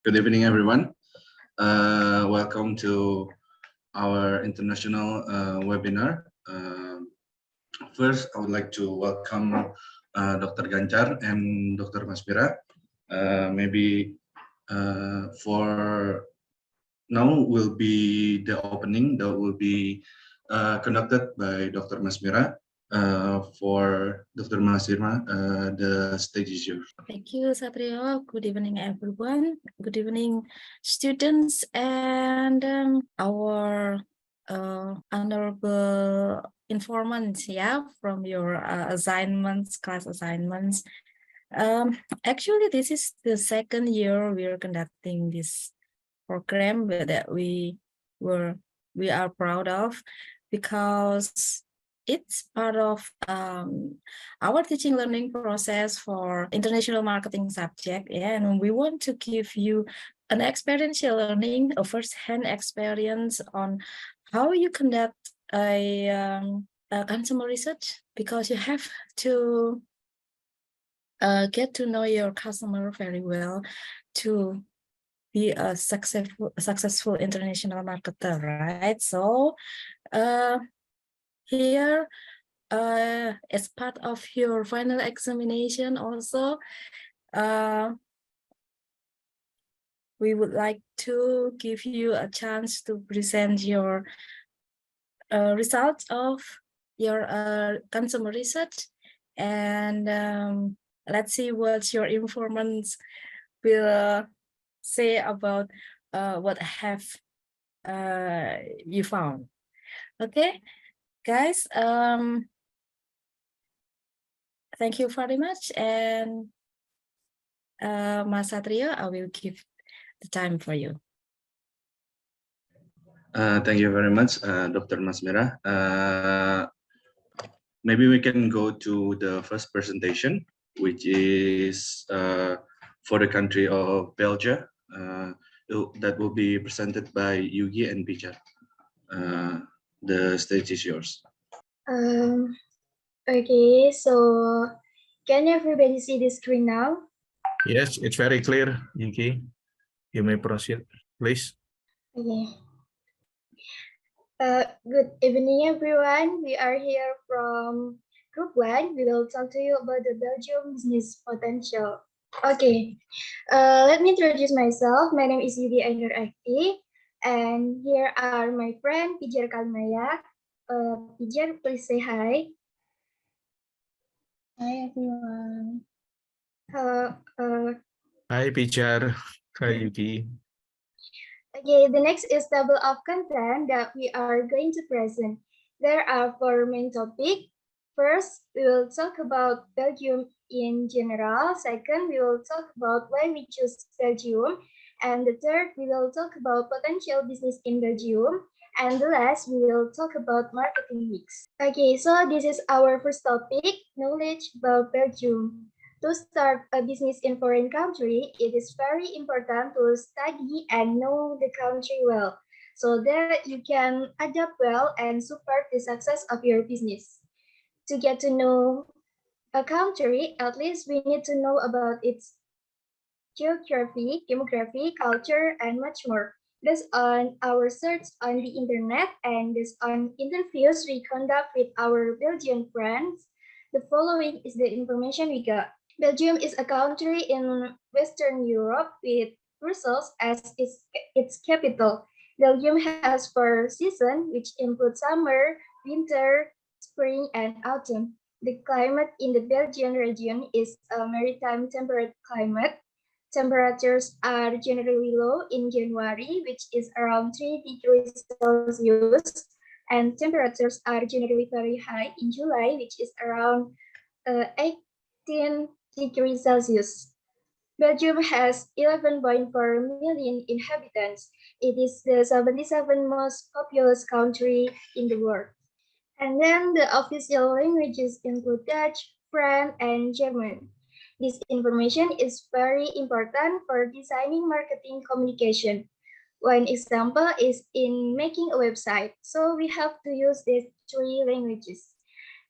Good evening, everyone. Welcome to our international webinar. First, I would like to welcome Dr. Ganjar and Dr. Masmira. Maybe for now will be the opening that will be conducted by Dr. Masmira. For Dr. Masirma, the stage is yours. Thank you, Satrio. Good evening, everyone. Good evening, students and our honorable informants, from your assignments, class assignments. Actually, this is the second year we are conducting this program that we are proud of, because it's part of our teaching learning process for international marketing subject, and we want to give you an experiential learning, a first-hand experience on how you conduct a consumer research, because you have to get to know your customer very well to be a successful international marketer, right? So here, as part of your final examination also, we would like to give you a chance to present your results of your consumer research, and let's see what your informants will say about what have you found. Okay, guys, thank you very much, and Mas Satrio, I will give the time for you. Thank you very much, Dr. Masmira. Maybe we can go to the first presentation, which is for the country of Belgium. That will be presented by Yugi and Pijar. The stage is yours. Okay, so can everybody see the screen now? Yes, it's very clear, Yuki. You may proceed, please. Okay. Good evening, everyone. We are here from Group 1. We will talk to you about the Belgium business potential. Okay, let me introduce myself. My name is Yugi Ainur Akti, and here are my friend Pijar Kalmaya. Pijar, please say hi. Hi, everyone. Hi, Pijar. Hi, Yuki. Okay, the next is table of content that we are going to present. There are 4 main topics. First, we will talk about Belgium in general. Second, we will talk about why we choose Belgium. And the third, we will talk about potential business in Belgium. And the last, we will talk about marketing mix. Okay, so this is our first topic, knowledge about Belgium. To start a business in foreign country, it is very important to study and know the country well, so that you can adapt well and support the success of your business. To get to know a country, at least we need to know about its geography, demography, culture, and much more. Based on our search on the internet and based on interviews we conduct with our Belgian friends, the following is the information we got. Belgium is a country in Western Europe with Brussels as its capital. Belgium has 4 seasons, which include summer, winter, spring, and autumn. The climate in the Belgian region is a maritime temperate climate. Temperatures are generally low in January, which is around 3 degrees Celsius, and temperatures are generally very high in July, which is around 18 degrees Celsius. Belgium has 11.4 million inhabitants. It is the 77th most populous country in the world. And then the official languages include Dutch, French, and German. This information is very important for designing marketing communication. One example is in making a website, so we have to use these 3 languages.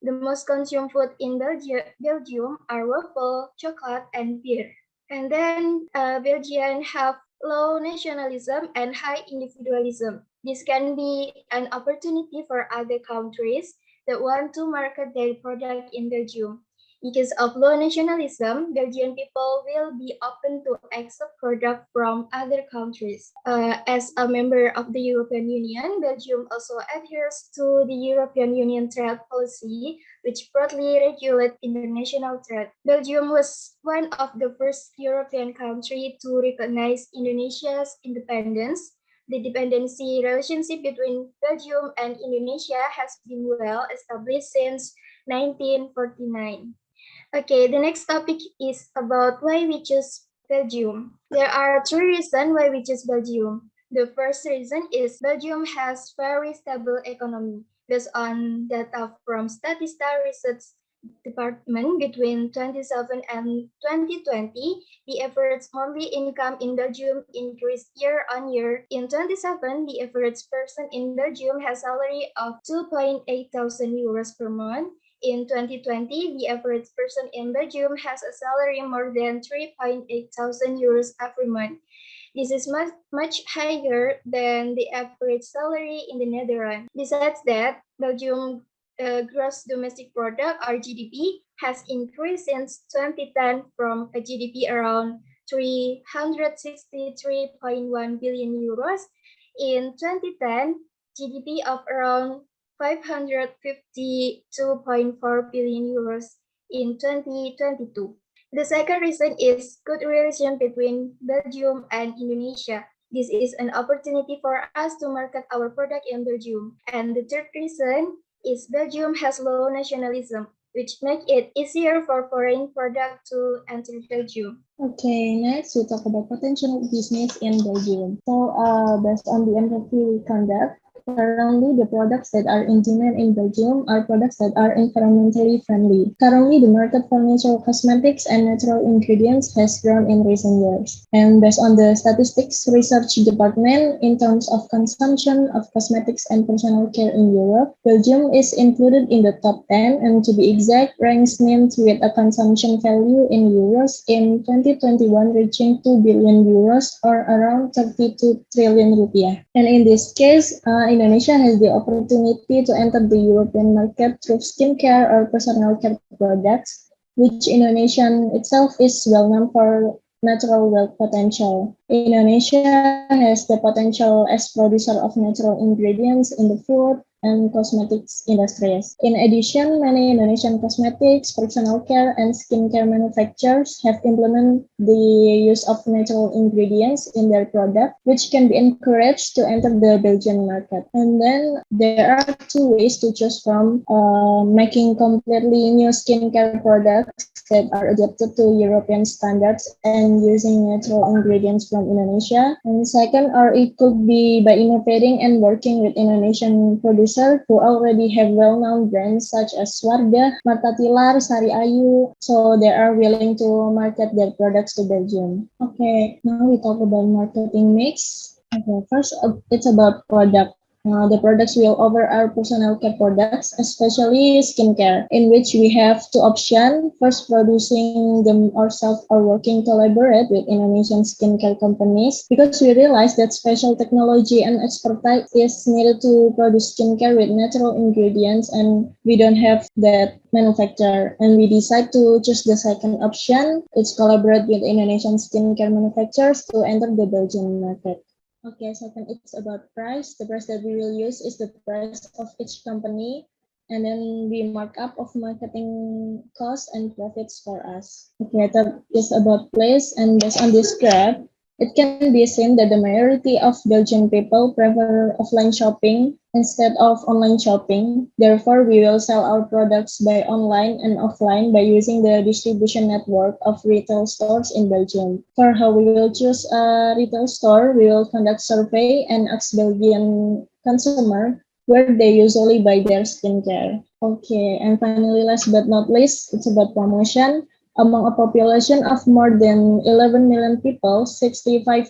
The most consumed food in Belgium are waffle, chocolate, and beer. And then Belgians have low nationalism, and high individualism. This can be an opportunity for other countries that want to market their product in Belgium. Because of low nationalism, Belgian people will be open to accept products from other countries. As a member of the European Union, Belgium also adheres to the European Union trade policy, which broadly regulates international trade. Belgium was one of the first European countries to recognize Indonesia's independence. The dependency relationship between Belgium and Indonesia has been well established since 1949. Okay, the next topic is about why we choose Belgium. There are three reasons why we choose Belgium. The first reason is Belgium has very stable economy. Based on data from Statista Research Department between 2017 and 2020, the average monthly income in Belgium increased year on year. In 2017, the average person in Belgium has salary of 2.8 thousand euros per month. In 2020, the average person in Belgium has a salary more than 3.8 thousand euros every month. This is much higher than the average salary in the Netherlands. Besides that, Belgium gross domestic product or GDP has increased since 2010 from a GDP around 363.1 billion euros. In 2010, GDP of around 552.4 billion euros in 2022. The second reason is good relation between Belgium and Indonesia. This is an opportunity for us to market our product in Belgium. And the third reason is Belgium has low nationalism, which make it easier for foreign product to enter Belgium. Okay, next we talk about potential business in Belgium. So, based on the interview we conduct, currently the products that are in demand in Belgium are products that are environmentally friendly. Currently, the market for natural cosmetics and natural ingredients has grown in recent years. And based on the statistics research department, in terms of consumption of cosmetics and personal care in Europe, Belgium is included in the top 10, and to be exact, ranks named with a consumption value in euros in 2021 reaching 2 billion euros or around 32 trillion rupiah. And in this case, Indonesia has the opportunity to enter the European market through skincare or personal care products, which Indonesia itself is well known for natural wealth potential. Indonesia has the potential as producer of natural ingredients in the food and cosmetics industries. In addition, many Indonesian cosmetics, personal care, and skincare manufacturers have implemented the use of natural ingredients in their product, which can be encouraged to enter the Belgian market. And then there are two ways to choose from: making completely new skincare products that are adapted to European standards and using natural ingredients from Indonesia. And second, or it could be by innovating and working with Indonesian producers who already have well-known brands such as Wardah, Marta Tilar, Sari Ayu, so they are willing to market their products to Belgium. Okay, now we talk about marketing mix. Okay, first it's about product. The products will over our personal care products, especially skincare, in which we have two options. First, producing them ourselves or working collaborate with Indonesian skincare companies, because we realize that special technology and expertise is needed to produce skincare with natural ingredients, and we don't have that manufacturer. And we decide to choose the second option. It's collaborate with Indonesian skincare manufacturers to enter the Belgian market. Okay, second, it's about price. The price that we will use is the price of each company, and then we mark up of marketing costs and profits for us. Okay, third is about place, and based on this graph, it can be seen that the majority of Belgian people prefer offline shopping instead of online shopping. Therefore, we will sell our products by online and offline by using the distribution network of retail stores in Belgium. For how we will choose a retail store, we will conduct survey and ask Belgian consumer where they usually buy their skincare. Okay, and finally, last but not least, it's about promotion. Among a population of more than 11 million people, 65%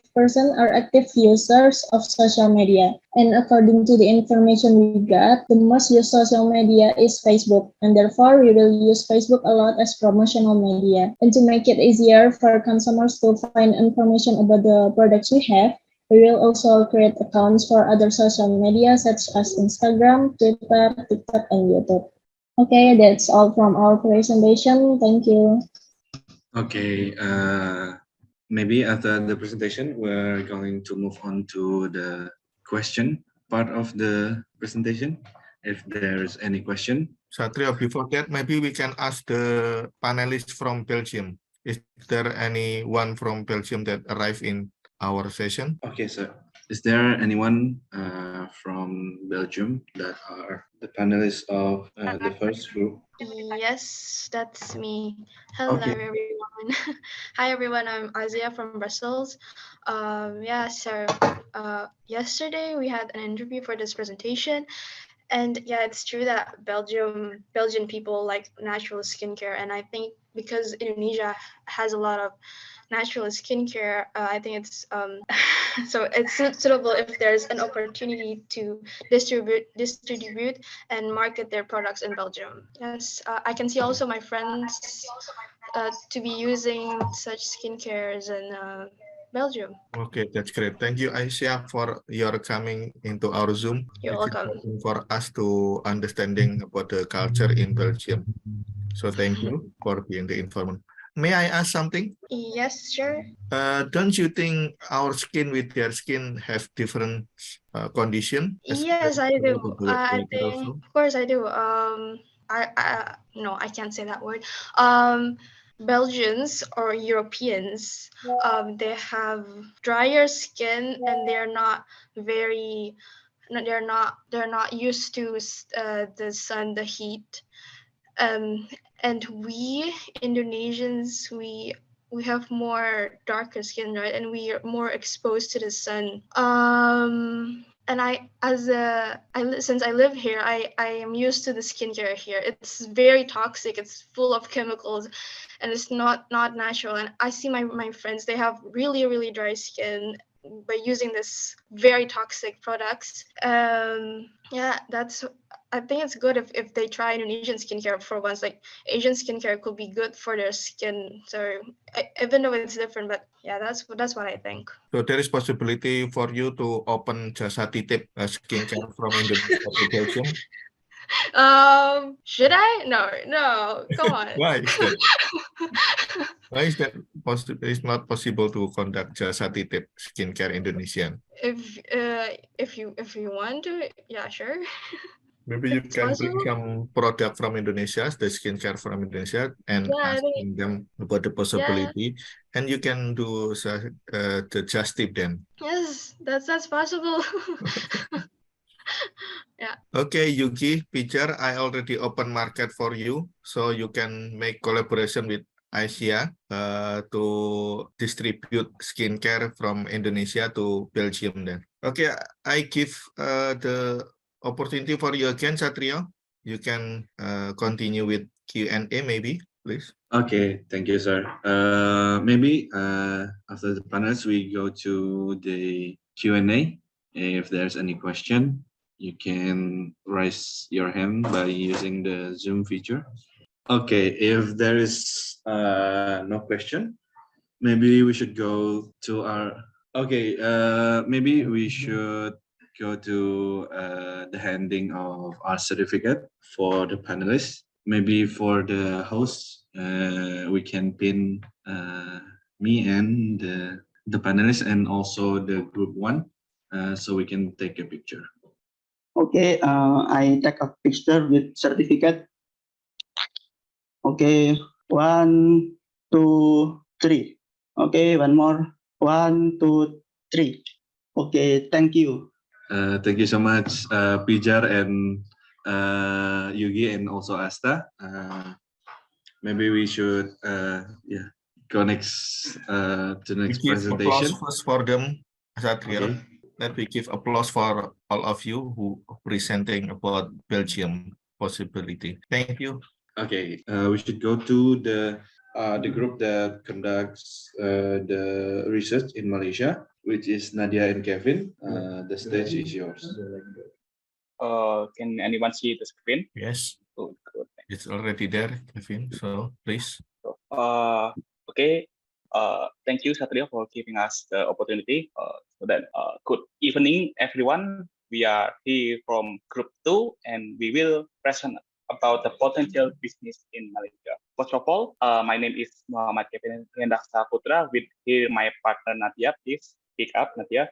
are active users of social media. And according to the information we got, the most used social media is Facebook, and therefore we will use Facebook a lot as promotional media. And to make it easier for consumers to find information about the products we have, we will also create accounts for other social media such as Instagram, Twitter, TikTok, and YouTube. Okay, that's all from our presentation. Thank you. Okay, maybe after the presentation, we're going to move on to the question part of the presentation. If there's any question. Satrio, before that, maybe we can ask the panelists from Belgium. Is there anyone from Belgium that arrived in our session? Okay, sir. Is there anyone from Belgium that are the panelists of the first group? Yes, that's me. Hello, Okay. everyone. Hi, everyone. I'm Azia from Brussels. Yeah, so yesterday we had an interview for this presentation. And yeah, it's true that Belgian people like natural skincare. And I think because Indonesia has a lot of natural skincare, I think it's so it's suitable if there's an opportunity to distribute and market their products in Belgium. Yes, I can see also my friends to be using such skincares in Belgium. Okay, that's great. Thank you, Aisha, for your coming into our Zoom. You're It's welcome. important for us to understanding about the culture in Belgium. So thank you for being the informant. May I ask something? Yes, sure. Don't you think our skin with their skin have different condition? Yes, I do. I think, Also? of course, I do. No, I can't say that word. Belgians or Europeans, they have drier skin and they're not very, they're not used to the sun, the heat. And we Indonesians, we have more darker skin, right? And we are more exposed to the sun. And since I live here, I am used to the skincare here. It's very toxic. It's full of chemicals, and it's not natural. And I see my friends, they have really, really dry skin by using this very toxic products. Yeah, I think it's good if they try Indonesian skincare for once. Like Asian skincare could be good for their skin. So even though it's different, but yeah, that's what I think. So there is possibility for you to open Jasa Titip skincare from Indonesia to Belgium? Should I? No, come on. Why is that? Why is that possible? It's not possible to conduct Jasa Titip skincare Indonesian. If you want to, yeah, sure. Maybe you It's can bring possible. some product from Indonesia, the skincare from Indonesia, and Yeah, I think asking them about the possibility, and you can do the just tip then. yes, that's possible. Yeah. Okay, Yuki, Pijar, I already open market for you, so you can make collaboration with Asia to distribute skincare from Indonesia to Belgium then. Okay, I give the opportunity for you again, Satrio. You can continue with Q&A maybe, please. Okay, thank you, sir. Maybe after the panels, we go to the Q&A. If there's any question, you can raise your hand by using the Zoom feature. Okay, if there is no question, maybe we should go to our. Okay, maybe we should go to the handing of our certificate for the panelists. Maybe for the host, we can pin me and the panelists and also the group one, so we can take a picture. Okay, I take a picture with certificate. Okay, 1, 2, 3. Okay, one more. 1, 2, 3. Okay, thank you. Thank you so much, Pijar and Yugi and also Asta. Maybe we should go next to the next presentation. First for them, Satrio. Okay. Let me give applause for all of you who are presenting about Belgium possibility. Thank you. Okay, we should go to the the group that conducts the research in Malaysia, which is Nadia and Kevin. The stage is yours. Can anyone see the screen? Yes, Good, good. it's already there, Kevin. So please. Okay. Thank you, Satrio, for giving us the opportunity. Good evening, everyone. We are here from Group 2, and we will present about the potential business in Malaysia. First of all, my name is Muhammad Kevin Hendaksa Putra. With here my partner Nadia. Please speak up, Nadia.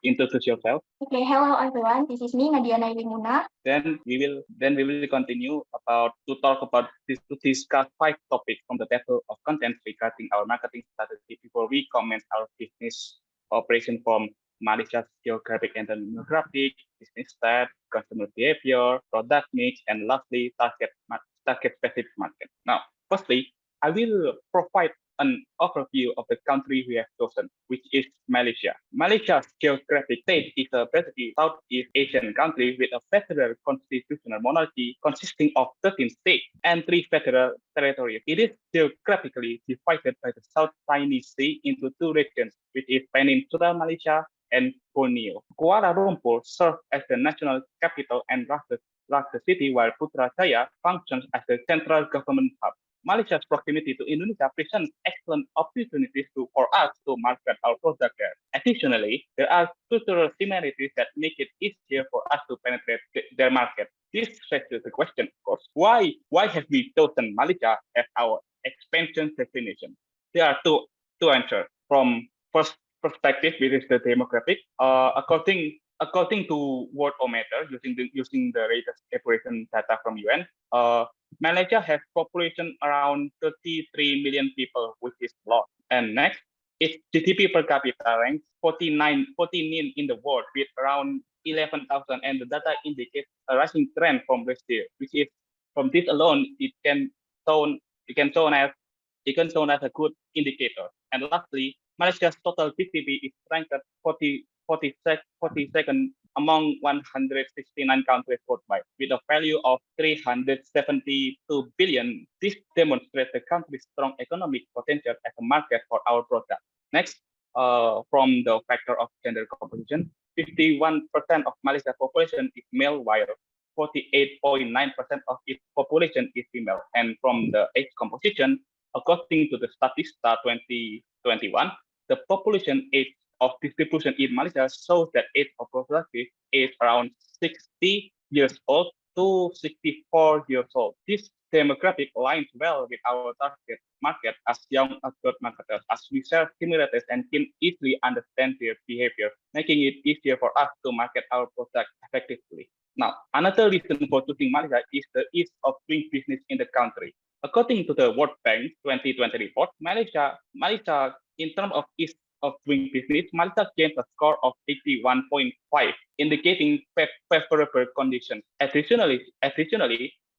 Introduce yourself. Okay, hello everyone. This is me, Nadia Naimuna. Then we will continue to discuss 5 topics from the table of contents regarding our marketing strategy before we comment our business operation from Malaysia's geographic and demographic, business type, customer behavior, product mix, and lastly target specific market. Now, firstly, I will provide an overview of the country we have chosen, which is Malaysia. Malaysia's geographic state is a basically Southeast Asian country with a federal constitutional monarchy consisting of 13 states and 3 federal territories. It is geographically divided by the South Chinese Sea into 2 regions, which is Peninsular Malaysia and Borneo. Kuala Lumpur serves as the national capital and largest city, while Putrajaya functions as the central government hub. Malaysia's proximity to Indonesia presents excellent opportunities for us to market our product there. Additionally, there are cultural similarities that make it easier for us to penetrate their market. This raises the question, of course, why have we chosen Malaysia as our expansion destination? There are two answers. From first perspective, which is the demographic. According to Worldometer, using the latest population data from UN, Malaysia has population around 33 million people, which is a lot. And next, its GDP per capita ranks 14 in the world, with around 11,000, and the data indicates a rising trend from last year, which is from this alone it can shown as a good indicator. And lastly, Malaysia's total GDP is ranked 42nd among 169 countries worldwide, with a value of 372 billion. This demonstrates the country's strong economic potential as a market for our product. Next, from the factor of gender composition, 51% of Malaysia's population is male, while 48.9% of its population is female. And from the age composition, according to the Statista 2021, the population age of distribution in Malaysia shows that age of population is around 60 years old to 64 years old. This demographic aligns well with our target market as young adult marketers, as we share similarities and can easily understand their behavior, making it easier for us to market our product effectively. Now, another reason for choosing Malaysia is the ease of doing business in the country. According to the World Bank 2020 report, Malaysia, in terms of ease of doing business, Malaysia gained a score of 81.5, indicating favorable conditions. Additionally,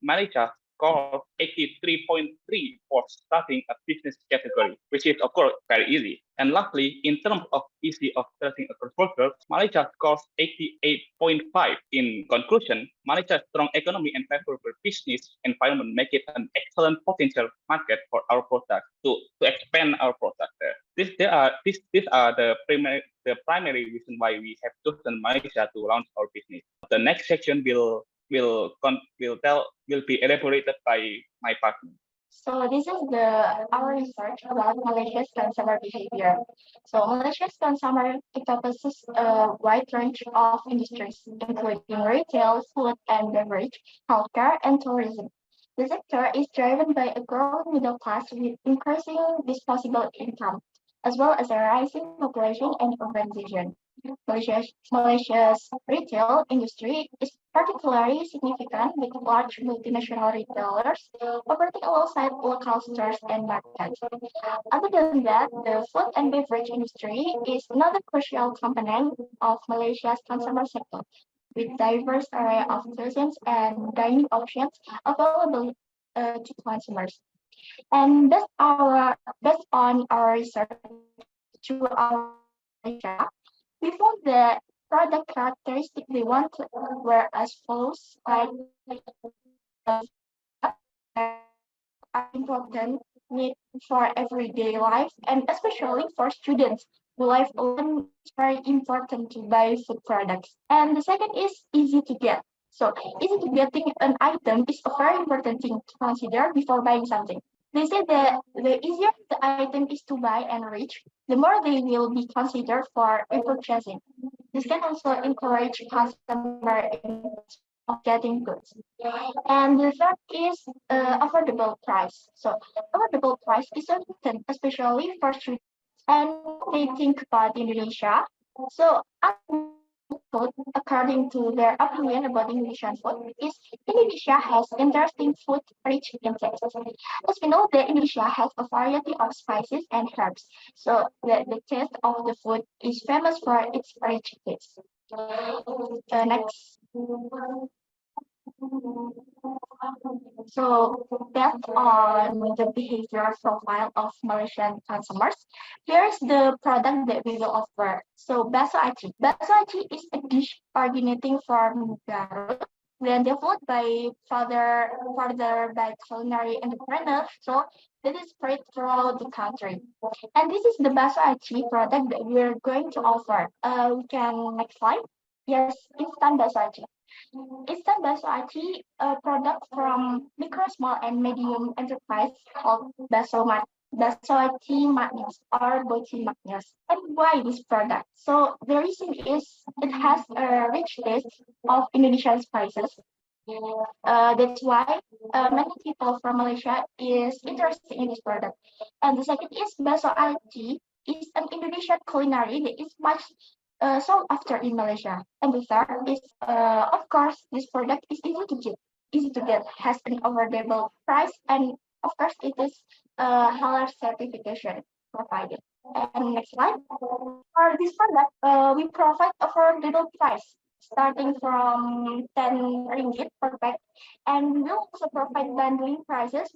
Malaysia scored 83.3 for starting a business category, which is of course very easy. And lastly, in terms of ease of starting a cross-border, Malaysia scores 88.5. In conclusion, Malaysia's strong economy and favorable business environment make it an excellent potential market for our product to expand our product there. These are the primary reason why we have chosen Malaysia to launch our business. The next section will be elaborated by my partner. So this is our research about Malaysia's consumer behavior. So Malaysia's consumer encompasses a wide range of industries, including retail, food and beverage, healthcare, and tourism. The sector is driven by a growing middle class with increasing disposable income, as well as a rising population and urbanization. Malaysia's retail industry is particularly significant, with large multinational retailers operating alongside local stores and markets. Other than that, the food and beverage industry is another crucial component of Malaysia's consumer sector, with diverse array of cuisines and dining options available to consumers. And based on our research through our Malaysia, we found that product characteristics we want were as follows, like are important need for everyday life, and especially for students who live alone. It's very important to buy food products. And the second is easy to get. So easy to getting an item is a very important thing to consider before buying something. They say that the easier the item is to buy and reach, the more they will be considered for purchasing. This can also encourage customer of getting goods. And the third is affordable price. So affordable price is important, especially for students. And they think about Indonesia. So food, according to their opinion about Indonesian food, is Indonesia has interesting food rich in taste. As we know that Indonesia has a variety of spices and herbs, so the taste of the food is famous for its rich taste. Next. So based on the behavior profile of Malaysian consumers, here's the product that we will offer. So bakso aci. Bakso aci is a dish originating from Garut, then developed by further by culinary entrepreneurs. So that is spread throughout the country. And this is the bakso aci product that we're going to offer. We can next slide. Yes, instant bakso aci. Instant bakso aci, a product from micro, small, and medium enterprise called bakso aci Maknyos or Boci Maknyos. And why this product? So the reason is it has a rich taste of Indonesian spices. That's why many people from Malaysia is interested in this product. And the second is bakso aci is an Indonesian culinary that is much sought after in Malaysia. And the third is, of course, this product is easy to get, has an affordable price, and of course, it is halal certification provided. And next slide. For this product, we provide affordable price starting from 10 ringgit per pack, and we also provide bundling prices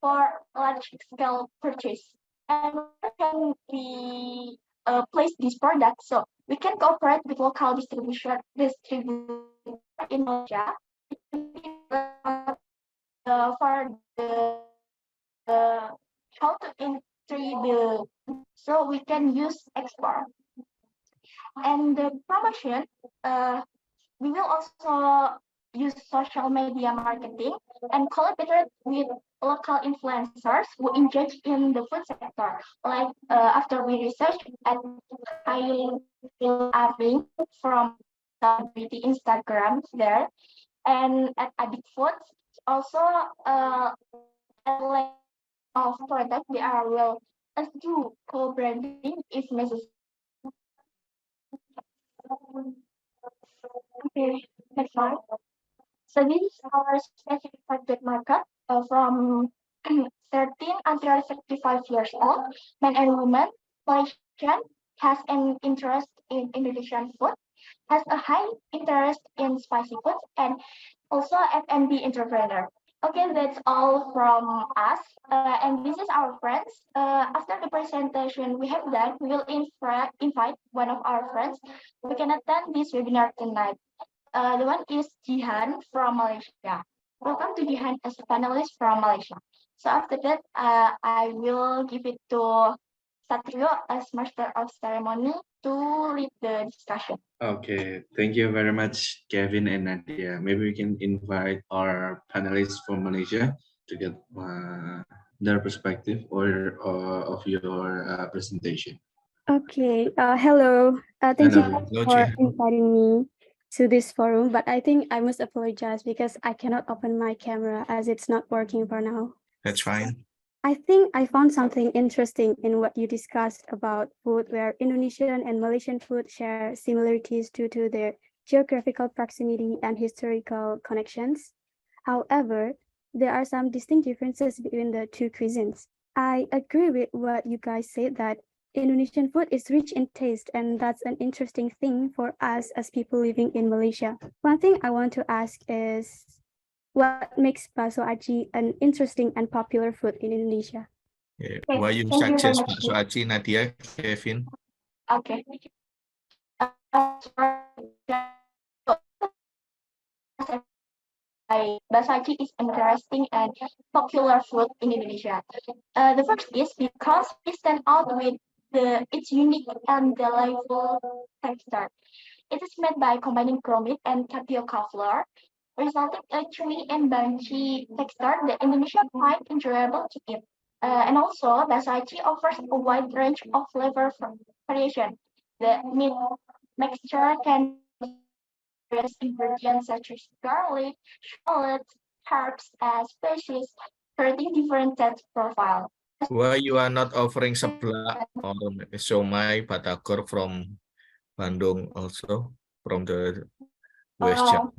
for large scale purchase. And where can we place this product? So we can cooperate with local distributor in Malaysia for the how to entry the, so we can use export. And the promotion, we will also use social media marketing and collaborate with local influencers who engage in the food sector. Like after we research at Arving from the beauty Instagram there, and at Adik Foods also of product they are will do co-branding if necessary. Okay, next slide. So this is our specific target market from 13 until 65 years old, men and women. Malaysian has an interest in Indonesian food, has a high interest in spicy food, and also F&B entrepreneur. Okay, that's all from us. And this is our friends. After the presentation we have done, we will invite one of our friends who can attend this webinar tonight. The one is Jihan from Malaysia. Welcome to Jihan as a panelist from Malaysia. So after that, I will give it to Satrio as Master of Ceremony to lead the discussion. Okay, thank you very much, Kevin and Nadia. Maybe we can invite our panelists from Malaysia to get their perspective or of your presentation. Okay, hello. Thank you Hello. for inviting me to this forum, but I think I must apologize because I cannot open my camera as it's not working for now. That's fine. I think I found something interesting in what you discussed about food, where Indonesian and Malaysian food share similarities due to their geographical proximity and historical connections. However, there are some distinct differences between the two cuisines. I agree with what you guys said, that Indonesian food is rich in taste, and that's an interesting thing for us as people living in Malaysia. One thing I want to ask is, what makes bakso aci an interesting and popular food in Indonesia? Yeah. Why you suggest bakso aci, Nadia, Kevin? Okay. bakso aci is interesting and popular food in Indonesia. The first is because it stands out with its unique and delightful texture. It is made by combining ground meat and tapioca flour, resulting in a chewy and bunchy texture that Indonesia find enjoyable to eat. And also, bakso aci offers a wide range of flavor variation. The meat mixture can various ingredients such as garlic, shallots, herbs, and spices, creating different taste profiles. Why you are not offering seblak or siomay batagor from Bandung also from the West Java?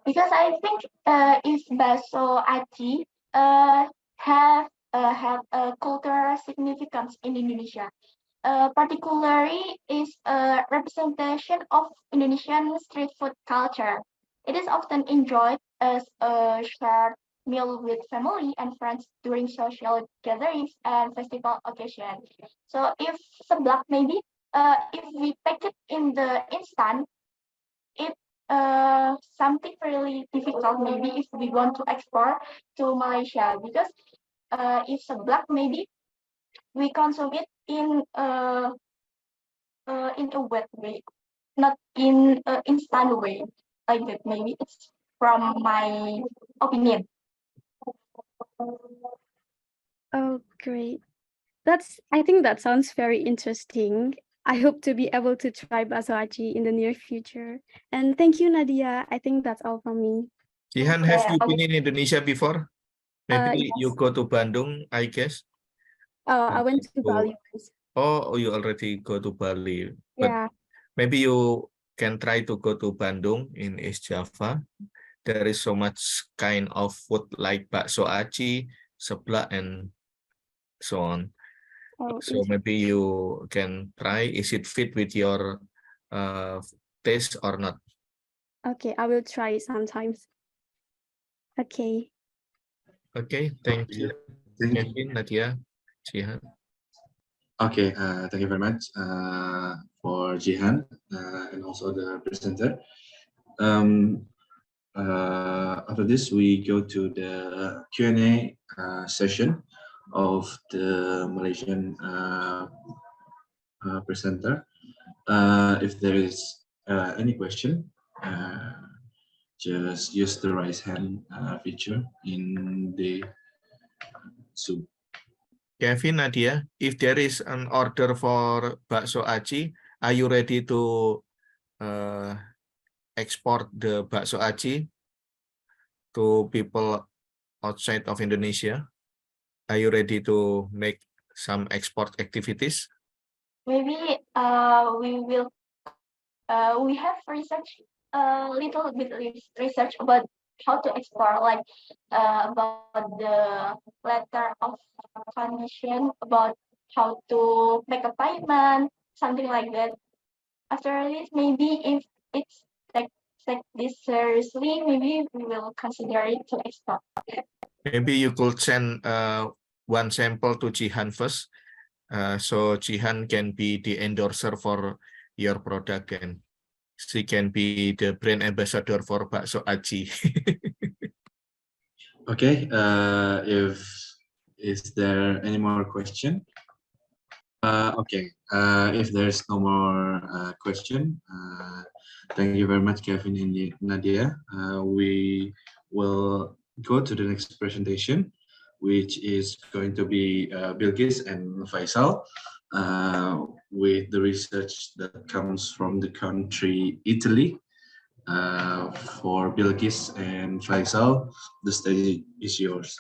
Because I think if bakso aci have a cultural significance in Indonesia. Particularly is a representation of Indonesian street food culture. It is often enjoyed as a shared meal with family and friends during social gatherings and festival occasions. So if seblak maybe, if we pack it in the instant, it something really difficult maybe if we want to export to Malaysia, because if seblak maybe we consume it in a wet way, not in an instant way like that. Maybe it's from my opinion. Oh, great. I think that sounds very interesting. I hope to be able to try bakso aci in the near future. And thank you, Nadia. I think that's all from me. Jihan, have you been in Indonesia before? Maybe you Yes. go to Bandung, I guess. I went to Bali. Oh, you already go to Bali. But Yeah. maybe you can try to go to Bandung in East Java. There is so much kind of food like bakso aci, seblak, and so on. Oh, So maybe you can try. Is it fit with your taste or not? okay, I will try sometimes. Okay. Okay, thank you. Thank you. Kevin, Nadia, Jihan. Okay, thank you very much for Jihan and also the presenter. After this, we go to the Q&A session of the Malaysian presenter. If there is any question, just use the raise hand feature in the Zoom. Kevin, Nadia, if there is an order for bakso aci, are you ready to export the bakso aci to people outside of Indonesia? Are you ready to make some export activities? Maybe we will we have research a little bit research about how to export, like about the letter of condition, about how to make a payment, something like that. After this, maybe if it's like this seriously, maybe we will consider it to export. Maybe you could send one sample to Jihan first, so Jihan can be the endorser for your product and she can be the brand ambassador for bakso aci. Okay, is there any more question? Okay, if there's no more question, thank you very much, Kevin and Nadia. We will go to the next presentation, which is going to be Bilgis and Faisal with the research that comes from the country Italy. For Bilgis and Faisal, the stage is yours.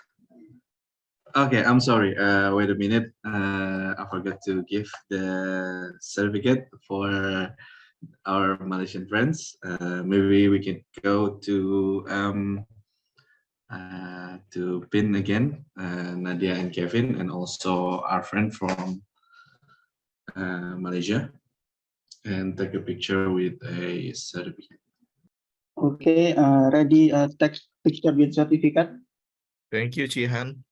Okay, I'm sorry. Wait a minute. I forgot to give the certificate for our Malaysian friends. Maybe we can go to Pin again, Nadia and Kevin, and also our friend from Malaysia, and take a picture with a certificate. Okay, ready text picture with certificate. Thank you, Jihan.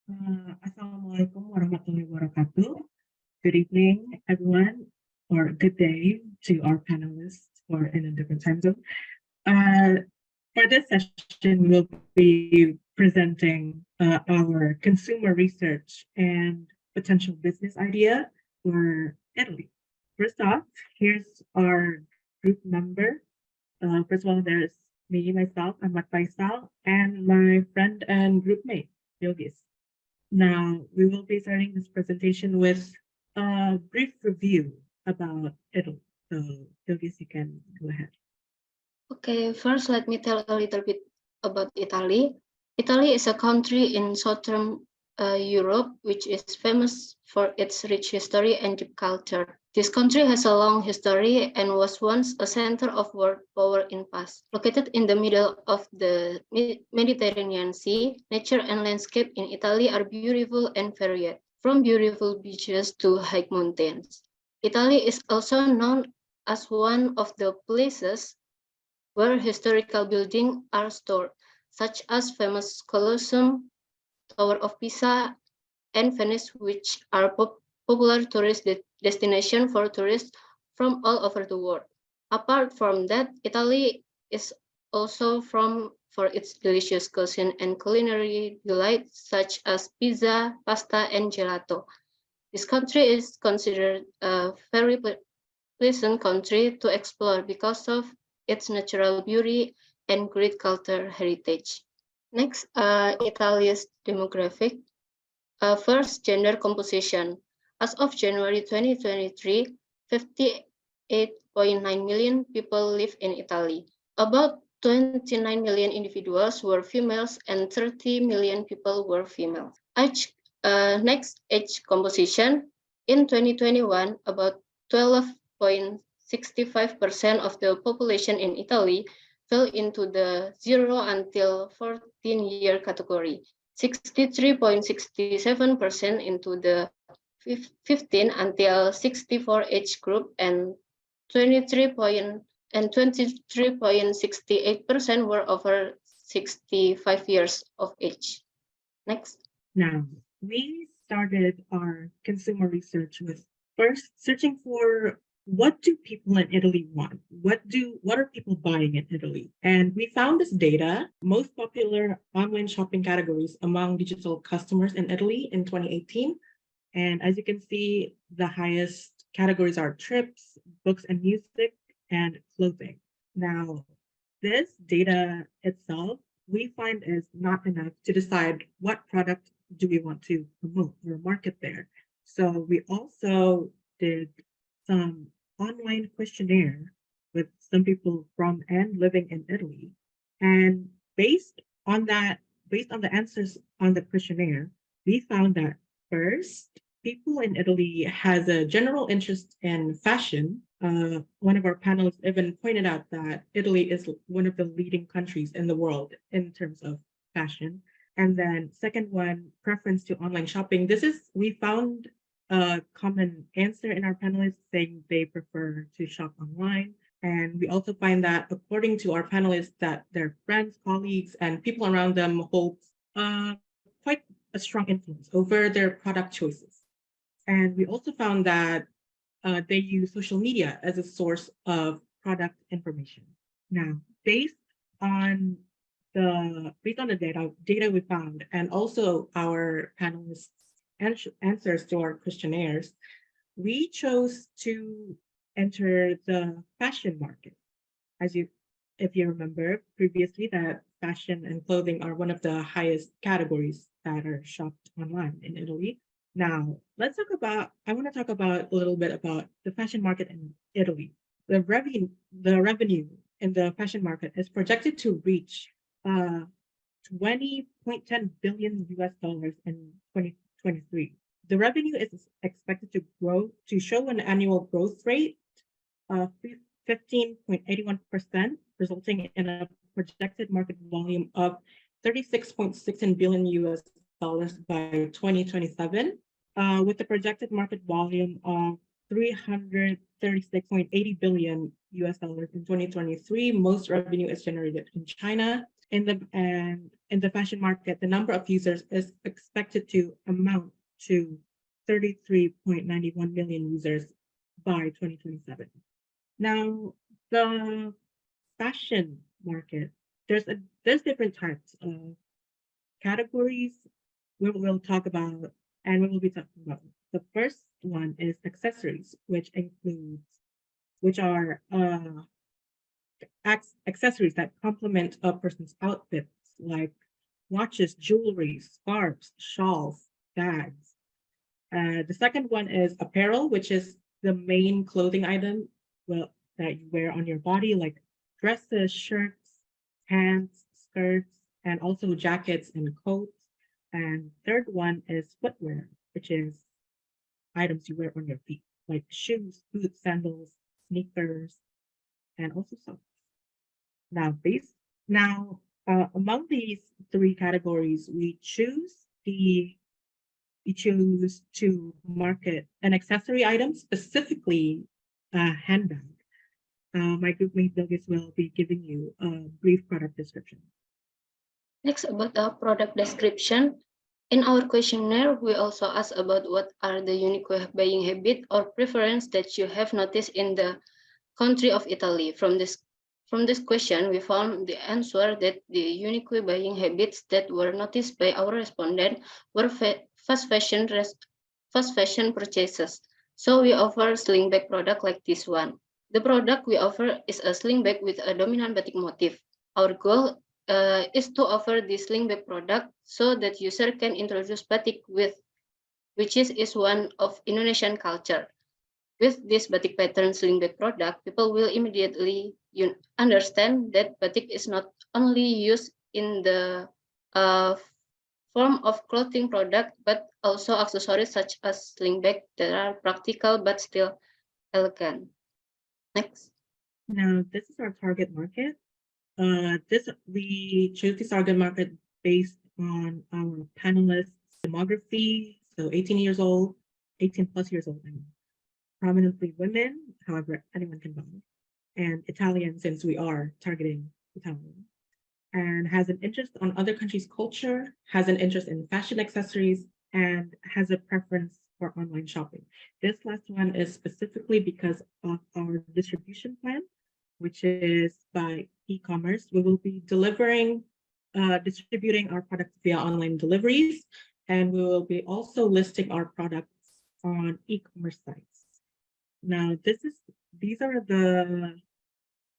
Assalamualaikum warahmatullahi wabarakatuh. Good evening, everyone. or good day to our panelists who are in a different time zone. For this session, we'll be presenting our consumer research and potential business idea for Italy. First off, here's our group member. First of all, there's me, myself, Ahmad Faisal, and my friend and group mate, Yogis. Now, we will be starting this presentation with a brief review about Italy. So, Yogis, you can go ahead. Okay, first let me tell a little bit about Italy. Italy is a country in southern Europe, which is famous for its rich history and deep culture. This country has a long history and was once a center of world power in past. Located in the middle of the Mediterranean Sea, nature and landscape in Italy are beautiful and varied, from beautiful beaches to high mountains. Italy is also known as one of the places where historical buildings are stored, such as famous Colosseum, Tower of Pisa, and Venice, which are popular tourist destination for tourists from all over the world. Apart from that, Italy is also for its delicious cuisine and culinary delights, such as pizza, pasta, and gelato. This country is considered a very pleasant country to explore because of its natural beauty and great cultural heritage. Next, Italy's demographic. First, gender composition. As of January 2023, 58.9 million people live in Italy. About 29 million individuals were females and 30 million people were female. Next, age composition. In 2021, about 12.65% of the population in Italy fell into the 0 until 14-year category, 63.67% into the 15 until 64 age group, and 23.68% were over 65 years of age. Next. Now, we started our consumer research with first searching for what do people in Italy want? What are people buying in Italy? And we found this data, most popular online shopping categories among digital customers in Italy in 2018. And as you can see, the highest categories are trips, books and music, and clothing. Now, this data itself, we find is not enough to decide what product do we want to promote or market there. So we also did some online questionnaire with some people from and living in Italy. And based on the answers on the questionnaire, we found that first, people in Italy has a general interest in fashion. One of our panelists even pointed out that Italy is one of the leading countries in the world in terms of fashion. And then second one, preference to online shopping. We found a common answer in our panelists saying they prefer to shop online. And we also find that according to our panelists that their friends, colleagues, and people around them hold quite a strong influence over their product choices. And we also found that they use social media as a source of product information. Now, based on the data we found, and also our panelists' answers to our questionnaires, we chose to enter the fashion market. If you remember previously, that fashion and clothing are one of the highest categories that are shopped online in Italy. Now, I want to talk about a little bit about the fashion market in Italy. The revenue in the fashion market is projected to reach $20.10 billion in 2023. The revenue is expected to show an annual growth rate of 15.81%, resulting in a projected market volume of $36.16 billion by 2027, with a projected market volume of $336.80 billion in 2023. Most revenue is generated in China. In the fashion market, the number of users is expected to amount to 33.91 million users by 2027. Now, the fashion market, there's different types of categories we will talk about, and we will be talking about. The first one is accessories, which are accessories that complement a person's outfits, like watches, jewelry, scarves, shawls, bags. The second one is apparel, which is the main clothing item that you wear on your body, like dresses, shirts, pants, skirts, and also jackets and coats. And third one is footwear, which is items you wear on your feet, like shoes, boots, sandals, sneakers, and also socks. Now, among these three categories, we choose to market an accessory item, specifically a handbag. My group mate Douglas will be giving you a brief product description. Next, about the product description. In our questionnaire, we also ask about what are the unique buying habit or preference that you have noticed in the country of Italy. From this question, we found the answer that the unique buying habits that were noticed by our respondent were fast fashion purchases. So we offer sling bag product like this one. The product we offer is a sling bag with a dominant batik motif. Our goal is to offer this sling bag product so that user can introduce batik which is one of Indonesian culture. With this batik pattern sling bag product, people will immediately understand that batik is not only used in the form of clothing product, but also accessories such as sling bag that are practical but still elegant. Next. Now, this is our target market. We chose this target market based on our panelists' demography, so 18 plus years old, and prominently women, however, anyone can buy, and Italian, since we are targeting Italian, and has an interest on other countries' culture, has an interest in fashion accessories, and has a preference for online shopping. This last one is specifically because of our distribution plan, which is by e-commerce. We will be distributing our products via online deliveries, and we will be also listing our products on e-commerce sites. Now, these are the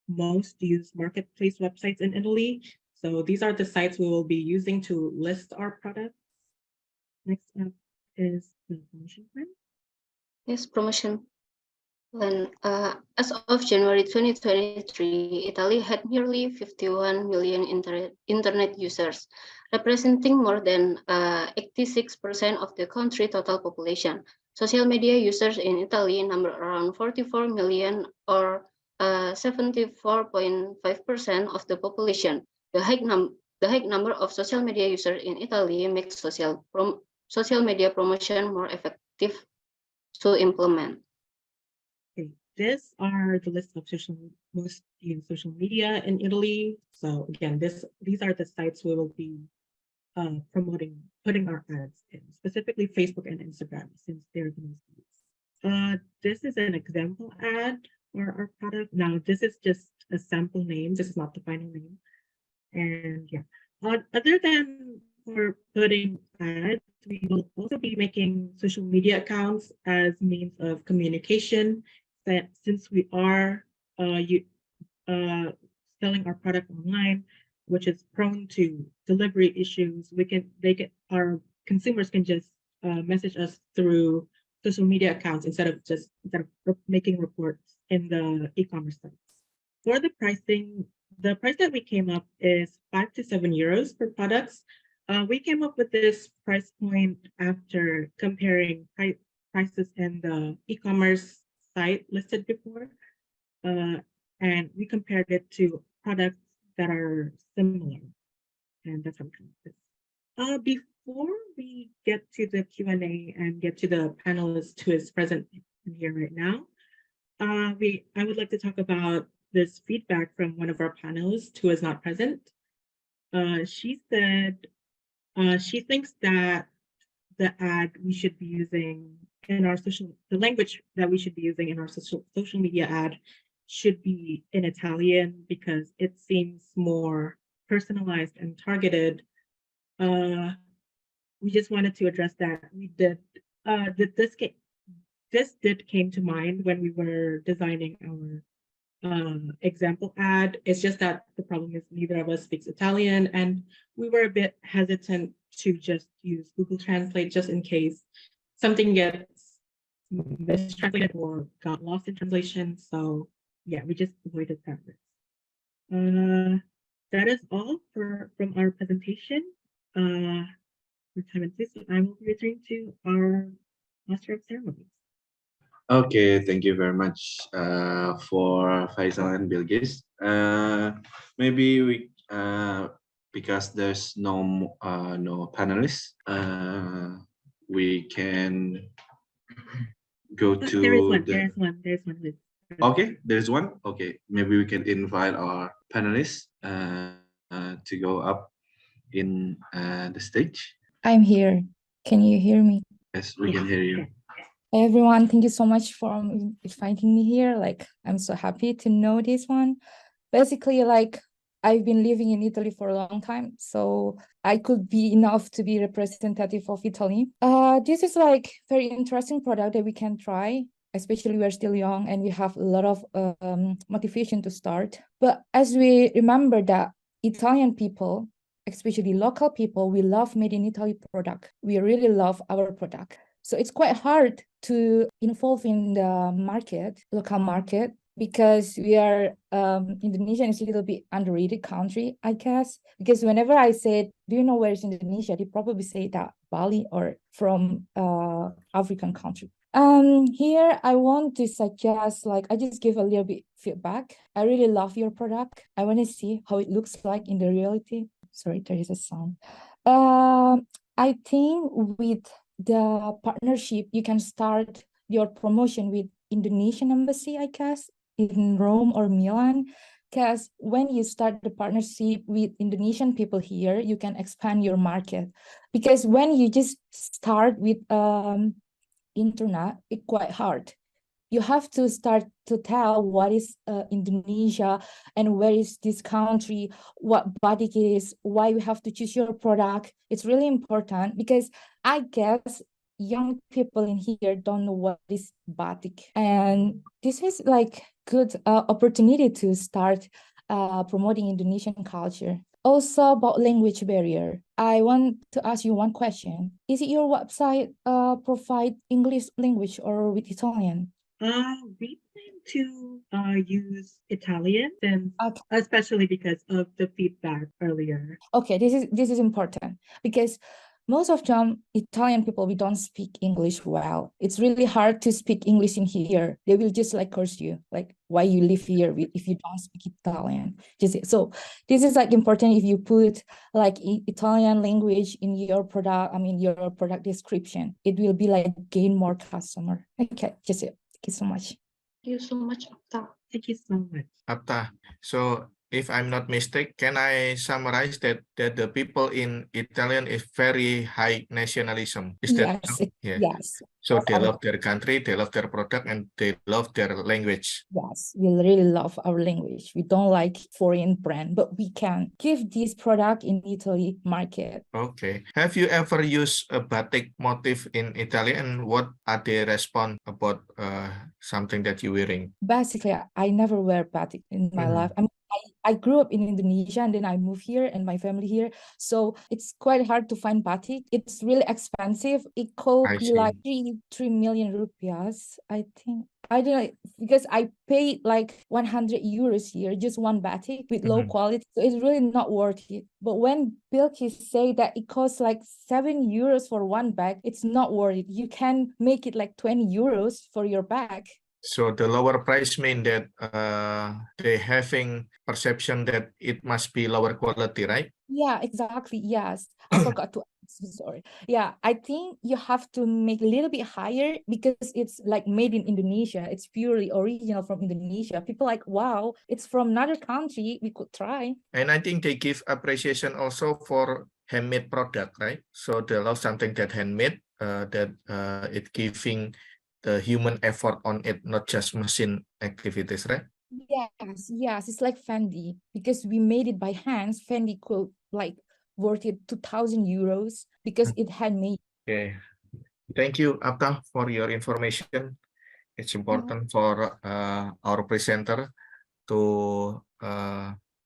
most used marketplace websites in Italy. So these are the sites we will be using to list our products. Next up is the promotion plan. Yes, promotion plan. As of January 2023, Italy had nearly 51 million internet users, representing more than 86% of the country total population. Social media users in Italy number around 44 million or 74.5% of the population. The high number of social media users in Italy makes social media promotion more effective to implement. Okay, these are the list of most used social media in Italy. So again, these are the sites we will be putting our ads in, specifically Facebook and Instagram, since they're the most used. This is an example ad for our product. Now, this is just a sample name. This is not the final name. And yeah, other than for putting ads, we will also be making social media accounts as means of communication. That since we are selling our product online, which is prone to delivery issues, our consumers can just message us through social media accounts instead of making reports in the e-commerce sites. For the pricing, the price that we came up is 5 to 7 euros per products. We came up with this price point after comparing prices in the e-commerce site listed before, and we compared it to products that are similar, and that's how we come up with this. Before we get to the Q&A and get to the panelist who is present here right now, I would like to talk about this feedback from one of our panelists who is not present. She said she thinks that the ad we should be using in our the language that we should be using in our social media ad should be in Italian because it seems more personalized and targeted. We just wanted to address that. We did this did came to mind when we were designing our example ad. It's just that the problem is neither of us speaks Italian, and we were a bit hesitant to just use Google Translate just in case something gets mistranslated or got lost in translation. So yeah, we just avoided that risk. That is all from our presentation. For time and place, I will be returning to our Master of Ceremonies. Okay, thank you very much for Faisal and Bilgis. Maybe we because there's no panelists, we can go to There's one. Okay, there's one. Okay, maybe we can invite our panelists to go up in the stage. I'm here. Can you hear me? Yes, we can hear you. Hey everyone, thank you so much for inviting me here. Like, I'm so happy to know this one. Basically, like, I've been living in Italy for a long time, so I could be enough to be representative of Italy. This is like very interesting product that we can try, especially we're still young and we have a lot of motivation to start. But as we remember that Italian people, especially local people, we love made in Italy product. We really love our product. So it's quite hard to involve in the market, local market, because we are Indonesia is a little bit underrated country, I guess. Because whenever I say, do you know where is Indonesia? They probably say that Bali or from African country. Here I want to suggest, like, I just give a little bit feedback. I really love your product. I want to see how it looks like in the reality. Sorry, there is a sound. I think with the partnership, you can start your promotion with Indonesian embassy, I guess, in Rome or Milan. Because when you start the partnership with Indonesian people here, you can expand your market. Because when you just start with internet, it's quite hard. You have to start to tell what is Indonesia and where is this country, what batik is, why we have to choose your product. It's really important because I guess young people in here don't know what is batik. And this is like good opportunity to start promoting Indonesian culture. Also about language barrier, I want to ask you one question. Is it your website provide English language or with Italian? We plan to use Italian, and especially because of the feedback earlier. Okay, this is important because most of them Italian people, we don't speak English well. It's really hard to speak English in here. They will just like curse you, like why you live here if you don't speak Italian. So this is like important if you put like Italian language in your product. I mean your product description. It will be like gain more customer. Okay, just it. Thank you so much. Thank you so much, Apta. Thank you so much. Apta, so if I'm not mistaken, can I summarize that the people in Italian is very high nationalism? Is that yes, so? Yeah. Yes. So they love their country, they love their product, and they love their language. Yes, we really love our language. We don't like foreign brand, but we can give this product in Italy market. Okay. Have you ever used a batik motif in Italy, and what are the response about something that you're wearing? Basically, I never wear batik in my life. I mean, I grew up in Indonesia and then I moved here and my family here. So it's quite hard to find batik. It's really expensive. It could be like 3 million rupiahs, I think. I don't know, because I paid like 100 euros here, just one batik with low quality. So it's really not worth it. But when Bilkis say that it costs like 7 euros for one bag, it's not worth it. You can make it like 20 euros for your bag. So the lower price mean that they having perception that it must be lower quality, right? Yeah, exactly. Yes. I forgot to sorry. Yeah, I think you have to make a little bit higher because it's like made in Indonesia. It's purely original from Indonesia. People like, wow, it's from another country. We could try. And I think they give appreciation also for handmade product, right? So they love something that handmade. that it giving the human effort on it, not just machine activities, right? Yes, it's like Fendi because we made it by hands. Fendi could like worth it 2,000 euros because it handmade. Okay, thank you, Apta, for your information. It's important for our presenter to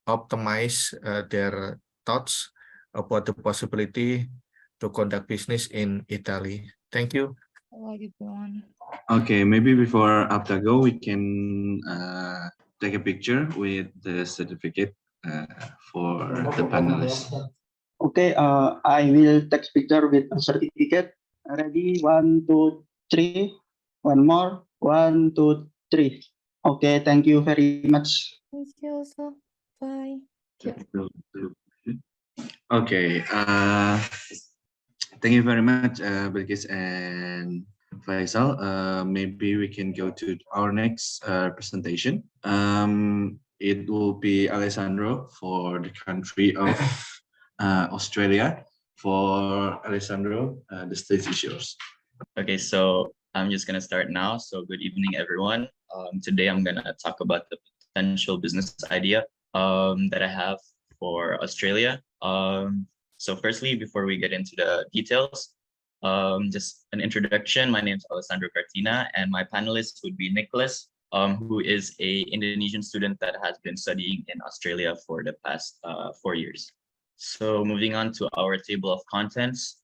optimize their thoughts about the possibility to conduct business in Italy. Thank you. I like it one. Okay, maybe before Apta go, we can take a picture with the certificate for the panelists. Okay, I will take picture with a certificate. Ready? 1, 2, 3. One more. 1, 2, 3. Okay, thank you very much. Thank you also. Bye. Okay. Thank you very much, Bilkis and Faisal. Maybe we can go to our next presentation. It will be Alessandro for the country of Australia. For Alessandro, the stage is yours. Okay, so I'm just gonna start now. So good evening, everyone. Today I'm gonna talk about the potential business idea that I have for Australia. So firstly, before we get into the details, just an introduction. My name is Alessandro Cartina, and my panelist would be Nicholas, who is a Indonesian student that has been studying in Australia for the past 4 years. So moving on to our table of contents.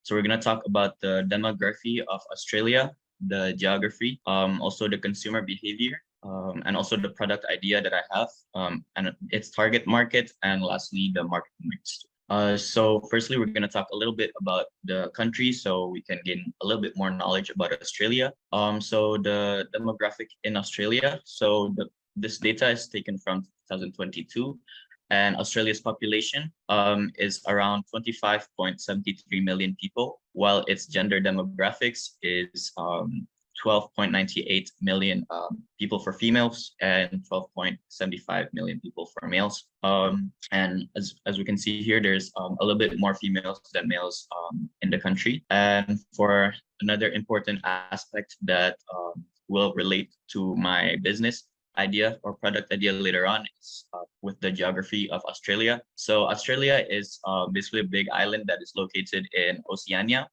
So we're going to talk about the demography of Australia, the geography, also the consumer behavior, and also the product idea that I have, and its target market, and lastly, the market mix. So firstly, we're going to talk a little bit about the country so we can gain a little bit more knowledge about Australia. So the demographic in Australia, so this data is taken from 2022. And Australia's population is around 25.73 million people, while its gender demographics is 12.98 million people for females and 12.75 million people for males. And as we can see here, there's a little bit more females than males in the country. And for another important aspect that will relate to my business idea or product idea later on is with the geography of Australia. So Australia is basically a big island that is located in Oceania,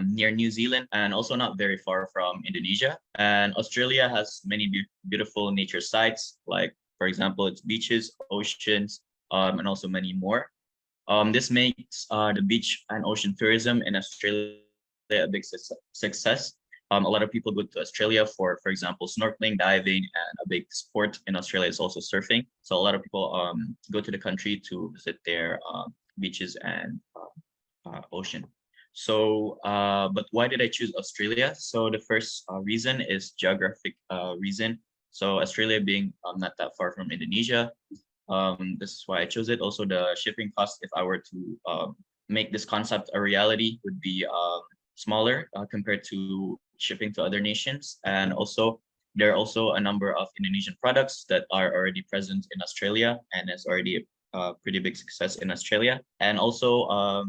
near New Zealand, and also not very far from Indonesia. And Australia has many beautiful nature sites, like, for example, its beaches, oceans, and also many more. This makes the beach and ocean tourism in Australia a big success. A lot of people go to Australia for example, snorkeling, diving, and a big sport in Australia is also surfing. So a lot of people go to the country to visit their beaches and ocean. So, but why did I choose Australia? So the first reason is geographic reason. So Australia being not that far from Indonesia, this is why I chose it. Also, the shipping cost, if I were to make this concept a reality, would be smaller compared to shipping to other nations. And also there are also a number of Indonesian products that are already present in Australia and is already a pretty big success in Australia. And also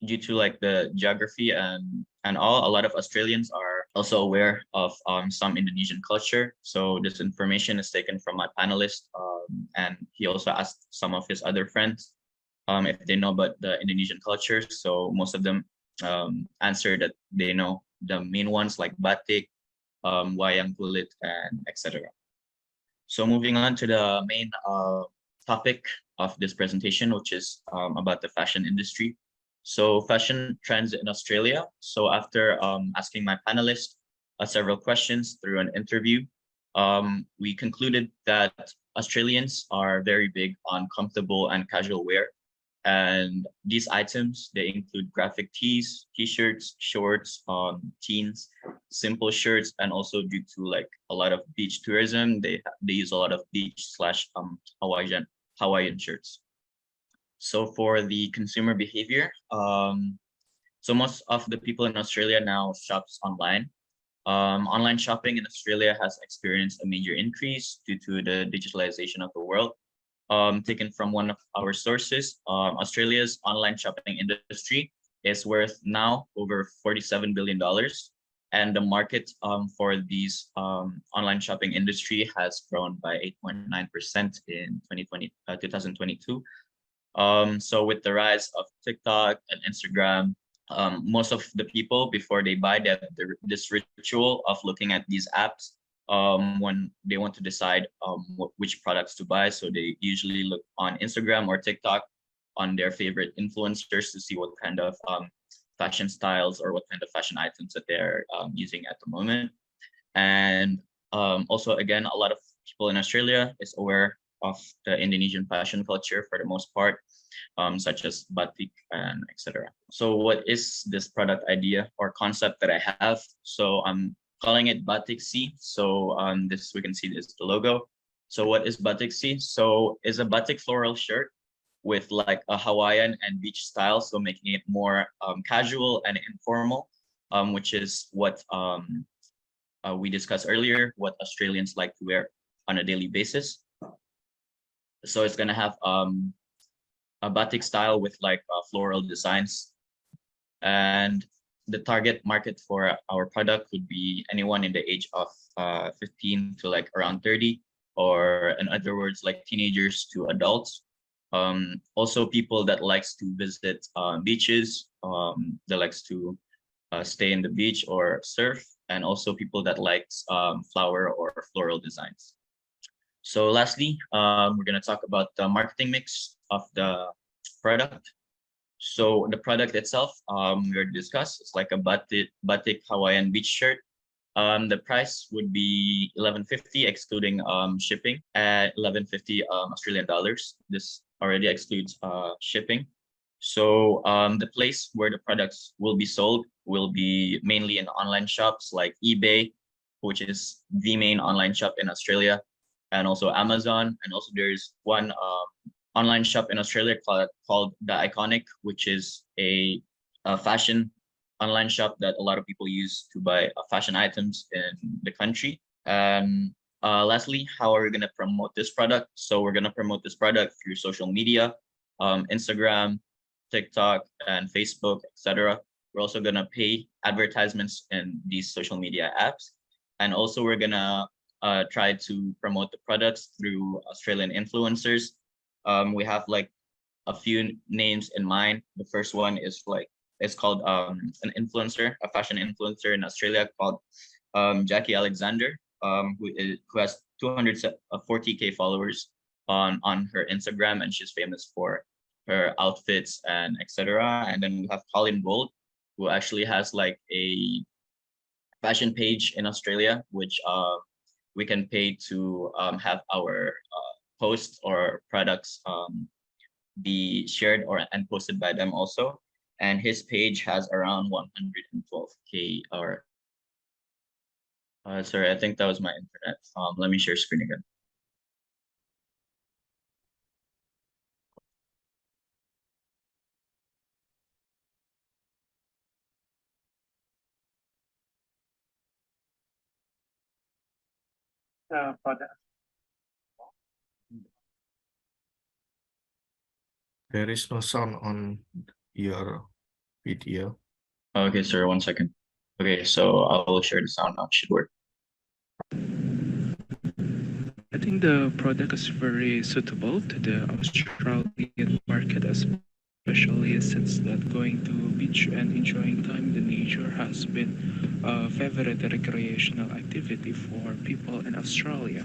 due to like the geography and all, a lot of Australians are also aware of some Indonesian culture. So this information is taken from my panelist, and he also asked some of his other friends if they know about the Indonesian culture. So most of them answered that they know the main ones like batik, wayang kulit, and etc. So moving on to the main topic of this presentation, which is about the fashion industry. So fashion trends in Australia. So after asking my panelists several questions through an interview, we concluded that Australians are very big on comfortable and casual wear. And these items, they include graphic tees, t-shirts, shorts, jeans, simple shirts, and also due to like a lot of beach tourism, they use a lot of beach / Hawaiian shirts. So for the consumer behavior, so most of the people in Australia now shops online. Online shopping in Australia has experienced a major increase due to the digitalization of the world. Taken from one of our sources, Australia's online shopping industry is worth now over $47 billion. And the market for these online shopping industry has grown by 8.9% in 2022. So with the rise of TikTok and Instagram, most of the people, before they buy, they have this ritual of looking at these apps when they want to decide which products to buy. So they usually look on Instagram or TikTok on their favorite influencers to see what kind of fashion styles or what kind of fashion items that they're using at the moment. And also, again, a lot of people in Australia is aware of the Indonesian fashion culture for the most part, such as batik and etc. So what is this product idea or concept that I have? So I'm calling it Batik C. So this, we can see this the logo. So what is Batik C? So it's a batik floral shirt with like a Hawaiian and beach style, so making it more casual and informal, which is what we discussed earlier, what Australians like to wear on a daily basis. So it's gonna have a batik style with like floral designs, and the target market for our product would be anyone in the age of 15 to like around 30, or in other words, like teenagers to adults. Also people that likes to visit beaches, that likes to stay in the beach or surf, and also people that likes flower or floral designs. So lastly, we're going to talk about the marketing mix of the product. So the product itself, we already discussed, it's like a batik Hawaiian beach shirt. The price would be $11.50 excluding shipping, at $11.50 Australian dollars. This already excludes shipping. So the place where the products will be sold will be mainly in online shops like eBay, which is the main online shop in Australia, and also Amazon. And also there's one online shop in Australia called The Iconic, which is a fashion online shop that a lot of people use to buy fashion items in the country. And lastly, how are we going to promote this product? So we're going to promote this product through social media, Instagram, TikTok, and Facebook, etc. We're also going to pay advertisements in these social media apps. And also we're going to try to promote the products through Australian influencers. We have like a few names in mind. The first one is like, it's called an influencer, a fashion influencer in Australia called Jackie Alexander, who has 240K followers on her Instagram, and she's famous for her outfits and etc. And then we have Colin Bold, who actually has like a fashion page in Australia, which we can pay to have our posts or products be shared and posted by them also. And his page has around 112K. Or sorry, I think that was my internet. Let me share screen again. There is no sound on your video. Okay, sir, 1 second. Okay, so I will share the sound now. It should work. I think the product is very suitable to the Australian market, especially since that going to beach and enjoying time in the nature has been a favorite recreational activity for people in Australia.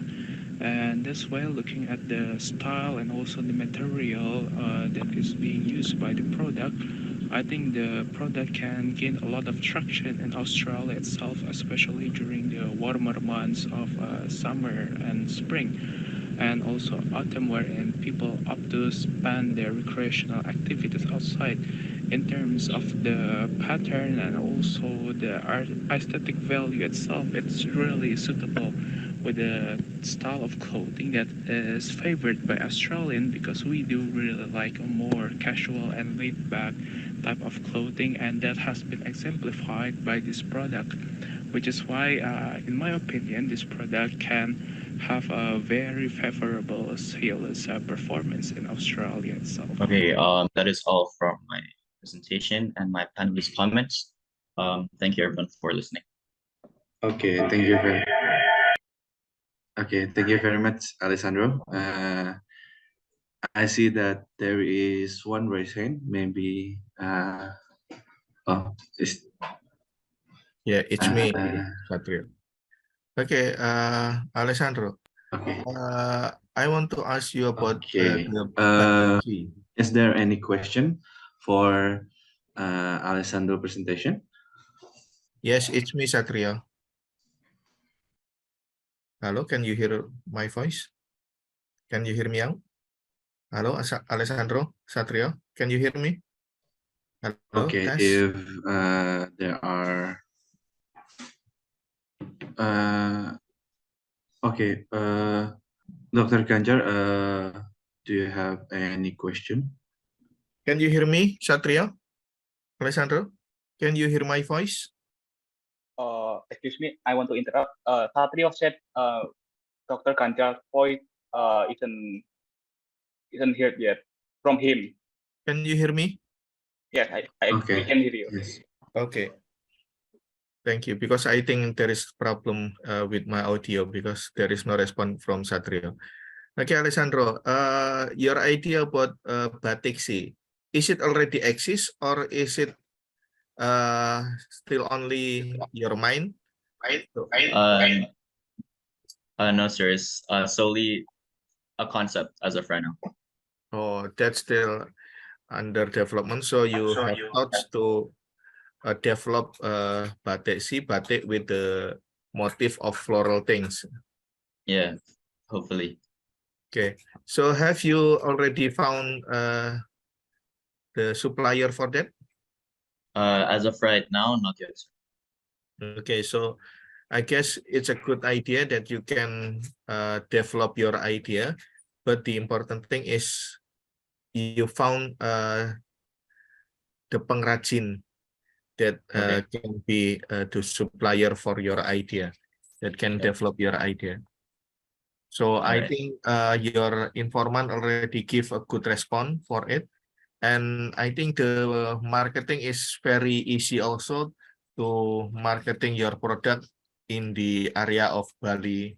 And that's why looking at the style and also the material that is being used by the product, I think the product can gain a lot of traction in Australia itself, especially during the warmer months of summer and spring, and also autumn, wherein people opt to spend their recreational activities outside. In terms of the pattern and also the aesthetic value itself, it's really suitable with the style of clothing that is favored by Australian, because we do really like a more casual and laid back type of clothing, and that has been exemplified by this product, which is why in my opinion this product can have a very favorable sales performance in Australia itself. Okay, that is all from my presentation and my panelist comments. Thank you everyone for listening. Okay, thank you very. Okay, thank you very much, Alessandro. I see that there is one raised hand. Maybe. Oh, it's. Yeah, it's me, Satrio. Okay, Alessandro. Okay. I want to ask you about Okay. the patency. Is there any question for Alessandro presentation? Yes, it's me, Satrio. Hello, can you hear my voice? Can you hear me out? Hello, Alessandro, Satrio, can you hear me? Hello, Okay, test. if there are okay, Dr. Ganjar, do you have any question? Can you hear me, Satrio? Alessandro, can you hear my voice? Excuse me, I want to interrupt. Satrio said Dr. Ganjar's voice isn't heard yet from him. Can you hear me? Yes, we can hear you. Yes. Okay. Thank you, because I think there is problem with my audio because there is no response from Satrio. Okay, Alessandro, your idea about Batiksi, is it already exist or is it still only your mind? No, sir, it's solely a concept as of right now. Oh, that's still under development. So you have thoughts to develop batik with the motif of floral things. Yeah, hopefully. Okay, so have you already found the supplier for that? As of right now, not yet. Okay, so I guess it's a good idea that you can develop your idea, but the important thing is you found the pengrajin that can be the supplier for your idea, that can develop your idea. So I think your informant already give a good response for it. And I think the marketing is very easy also to marketing your product in the area of Bali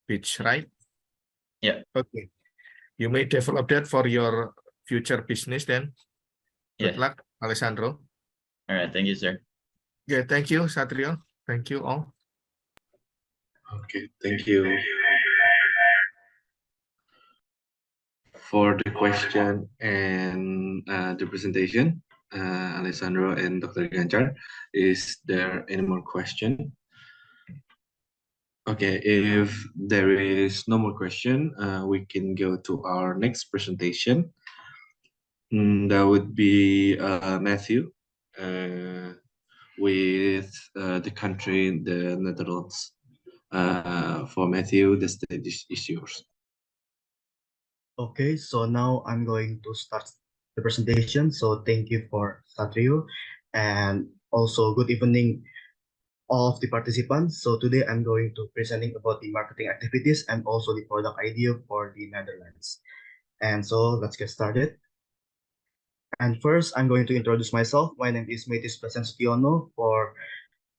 Beach, right? Yeah. Okay. You may develop that for your future business then. Good luck, Alessandro. All right. Thank you, sir. Yeah, thank you, Satrio. Thank you all. Okay, thank you for the question and the presentation, Alessandro and Dr. Ganjar. Is there any more question? Okay, if there is no more question, we can go to our next presentation. That would be Matthew with the country, the Netherlands. For Matthew, the stage is yours. Okay, so now I'm going to start the presentation. So thank you for Satrio, and also good evening all of the participants. So today I'm going to presenting about the marketing activities and also the product idea for the Netherlands. And so let's get started. And first, I'm going to introduce myself. My name is Metis Prasensutiono for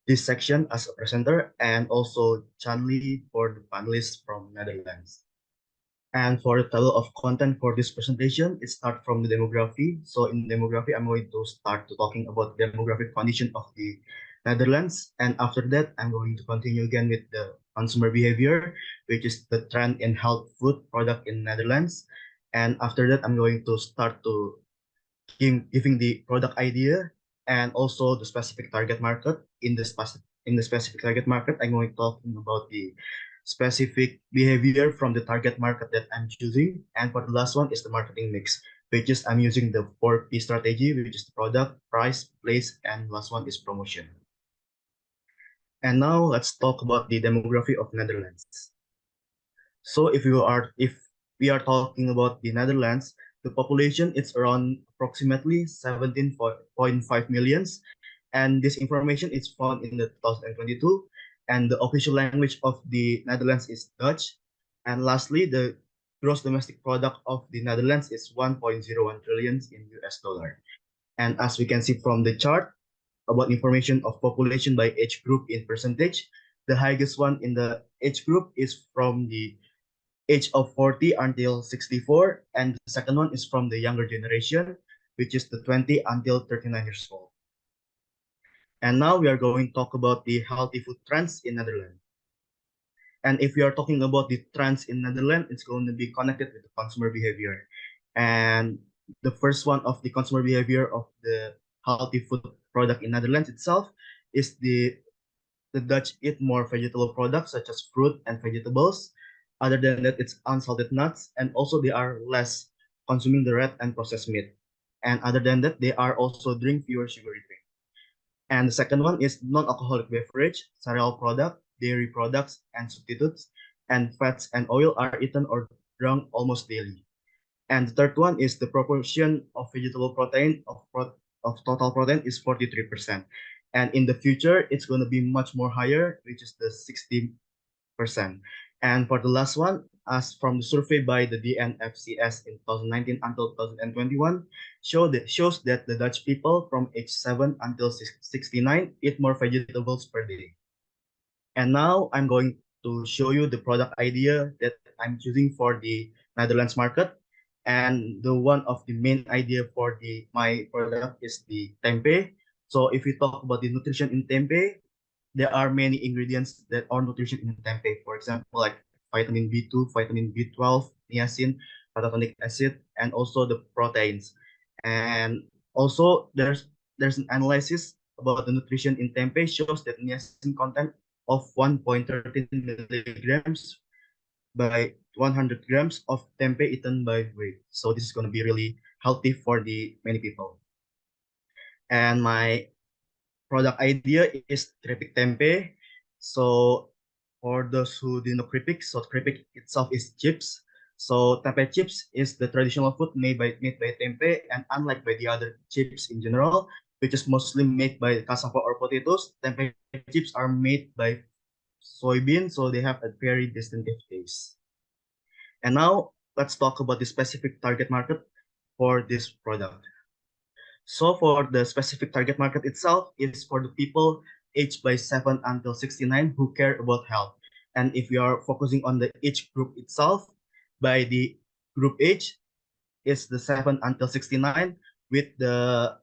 this section as a presenter, and also Chanli for the panelists from Netherlands. And for the title of content for this presentation, it starts from the demography. So in demography, I'm going to start to talking about the demographic condition of the Netherlands. And after that, I'm going to continue again with the consumer behavior, which is the trend in health food product in Netherlands. And after that, I'm going to start to giving the product idea and also the specific target market. In the specific target market, I'm going to talking about the specific behavior from the target market that I'm choosing. And for the last one is the marketing mix, which is I'm using the 4P strategy, which is the product, price, place, and last one is promotion. And now let's talk about the demography of Netherlands. So if we are talking about the Netherlands, the population is around approximately 17.5 millions. And this information is found in the 2022. And the official language of the Netherlands is Dutch. And lastly, the gross domestic product of the Netherlands is 1.01 trillion in US dollar. And as we can see from the chart about information of population by age group in percentage, the highest one in the age group is from the age of 40 until 64, and the second one is from the younger generation, which is the 20 until 39 years old. And now we are going to talk about the healthy food trends in Netherlands. And if we are talking about the trends in Netherlands, it's going to be connected with the consumer behavior. And the first one of the consumer behavior of the healthy food product in Netherlands itself is the Dutch eat more vegetable products such as fruit and vegetables. Other than that, it's unsalted nuts, and also they are less consuming the red and processed meat. And other than that, they are also drink fewer sugary drinks. And the second one is non-alcoholic beverage, cereal product, dairy products, and substitutes, and fats and oil are eaten or drunk almost daily. And the third one is the proportion of vegetable protein of total protein is 43%. And in the future, it's going to be much more higher, which is the 60%. And for the last one, as from the survey by the DNFCS in 2019 until 2021, shows that the Dutch people from age 7 until 69 eat more vegetables per day. And now I'm going to show you the product idea that I'm choosing for the Netherlands market. And the one of the main idea for my product is the tempeh. So if we talk about the nutrition in tempeh, there are many ingredients that are nutrition in tempeh. For example, like vitamin B2, vitamin B12, niacin, pantothenic acid, and also the proteins. And also there's an analysis about the nutrition in tempeh shows that niacin content of 1.13 milligrams by 100 grams of tempeh eaten by weight. So this is going to be really healthy for the many people. And my product idea is keripik tempeh. So for those who didn't know keripik, so keripik itself is chips. So tempeh chips is the traditional food made by tempeh, and unlike by the other chips in general, which is mostly made by cassava or potatoes, tempeh chips are made by soybean, so they have a very distinctive taste. And now let's talk about the specific target market for this product. So for the specific target market itself is for the people aged by 7 until 69 who care about health. And if we are focusing on the age group itself, by the group age is the 7 until 69 with the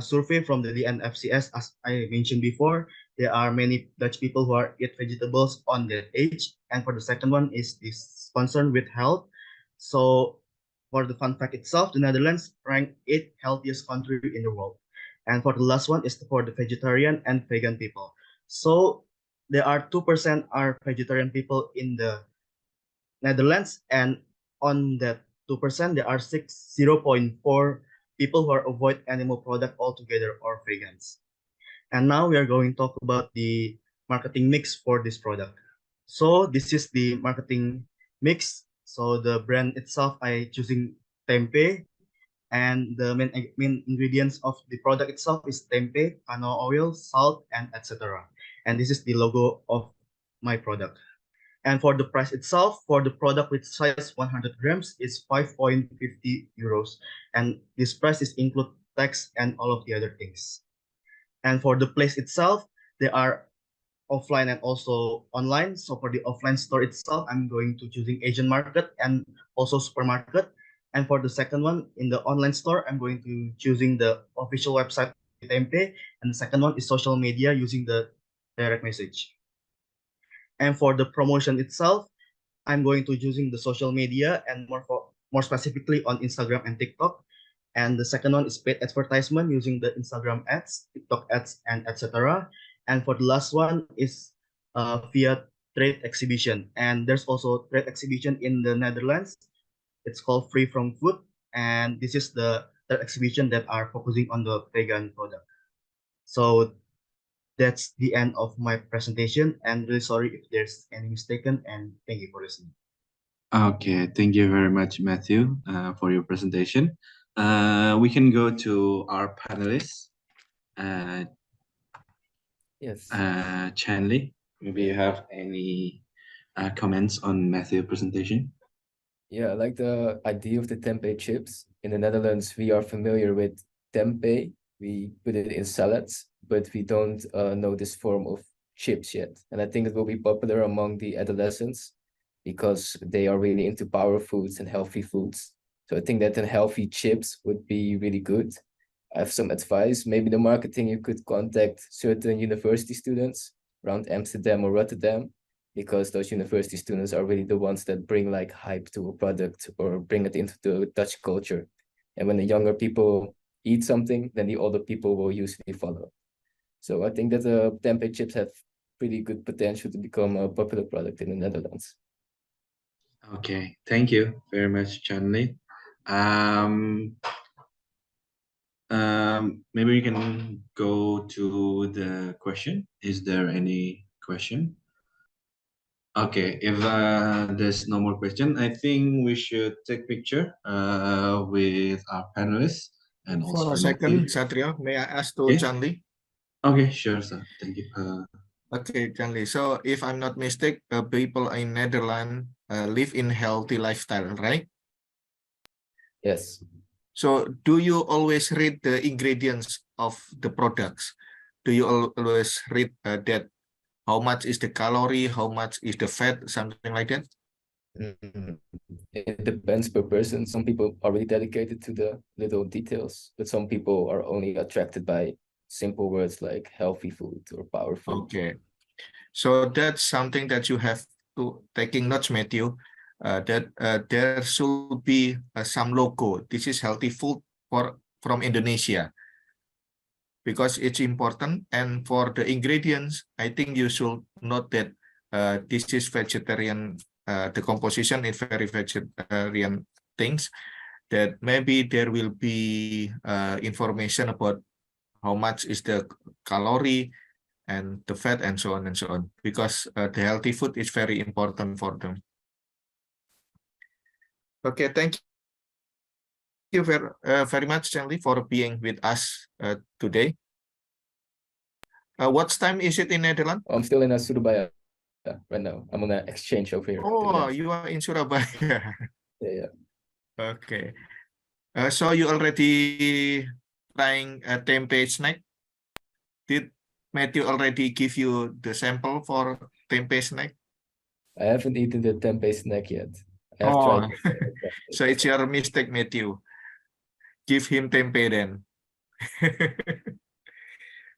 survey from the DNFCS, as I mentioned before, there are many Dutch people who are eat vegetables on that age. And for the second one is this concern with health. So for the fun fact itself, the Netherlands ranked 8th healthiest country in the world. And for the last one is for the vegetarian and vegan people. So there are 2% are vegetarian people in the Netherlands, and on that 2%, there are 0.4 people who are avoid animal product altogether or vegans. And now we are going to talk about the marketing mix for this product. So this is the marketing mix. So the brand itself, I choosing tempeh, and the main ingredients of the product itself is tempeh, canola oil, salt, and etc. And this is the logo of my product. And for the price itself, for the product with size 100 grams is 5.50 euros. And this price is include tax and all of the other things. And for the place itself, they are offline and also online. So for the offline store itself, I'm going to choosing Asian market and also supermarket. And for the second one, in the online store, I'm going to choosing the official website with tempeh. And the second one is social media using the direct message. And for the promotion itself, I'm going to using the social media and more specifically on Instagram and TikTok. And the second one is paid advertisement using the Instagram ads, TikTok ads, and etc. And for the last one is via trade exhibition. And there's also trade exhibition in the Netherlands. It's called Free From Food. And this is the trade exhibition that are focusing on the vegan product. So that's the end of my presentation, and really sorry if there's any mistaken, and thank you for listening. Okay, thank you very much, Matthew, for your presentation. We can go to our panelists. Yes. Chanley, maybe you have any comments on Matthew's presentation? Yeah, I like the idea of the tempeh chips. In the Netherlands, we are familiar with tempeh. We put it in salads, but we don't know this form of chips yet. And I think it will be popular among the adolescents because they are really into power foods and healthy foods. So I think that the healthy chips would be really good. I have some advice. Maybe the marketing, you could contact certain university students around Amsterdam or Rotterdam, because those university students are really the ones that bring like hype to a product or bring it into the Dutch culture. And when the younger people eat something, then the older people will usually follow. So I think that the tempeh chips have pretty good potential to become a popular product in the Netherlands. Okay, thank you very much, Chanli. Maybe we can go to the question. Is there any question? Okay, if there's no more question, I think we should take picture with our panelists and also For a second, Satrio, may I ask to Chanli? Okay, sure, sir. Thank you. Okay, Chanli. So if I'm not mistaken, people in Netherlands live in healthy lifestyle, right? Yes. So do you always read the ingredients of the products? Do you always read that how much is the calorie, how much is the fat, something like that? It depends per person. Some people are really dedicated to the little details, but some people are only attracted by simple words like healthy food or power food. Okay, so that's something that you have to taking notes, Matthew. That there should be some logo. This is healthy food from Indonesia, because it's important. And for the ingredients, I think you should note that this is vegetarian. The composition is very vegetarian things. That maybe there will be information about how much is the calorie and the fat and so on, because the healthy food is very important for them. Okay, thank you very much, Chanli, for being with us today. What time is it in Netherlands? I'm still in Surabaya right now. I'm on an exchange over here. Oh, you are in Surabaya. Yeah. Okay. So you already trying a tempeh snack? Did Matthew already give you the sample for tempeh snack? I haven't eaten the tempeh snack yet. I have Oh, tried. so it's your mistake, Matthew. Give him tempeh then.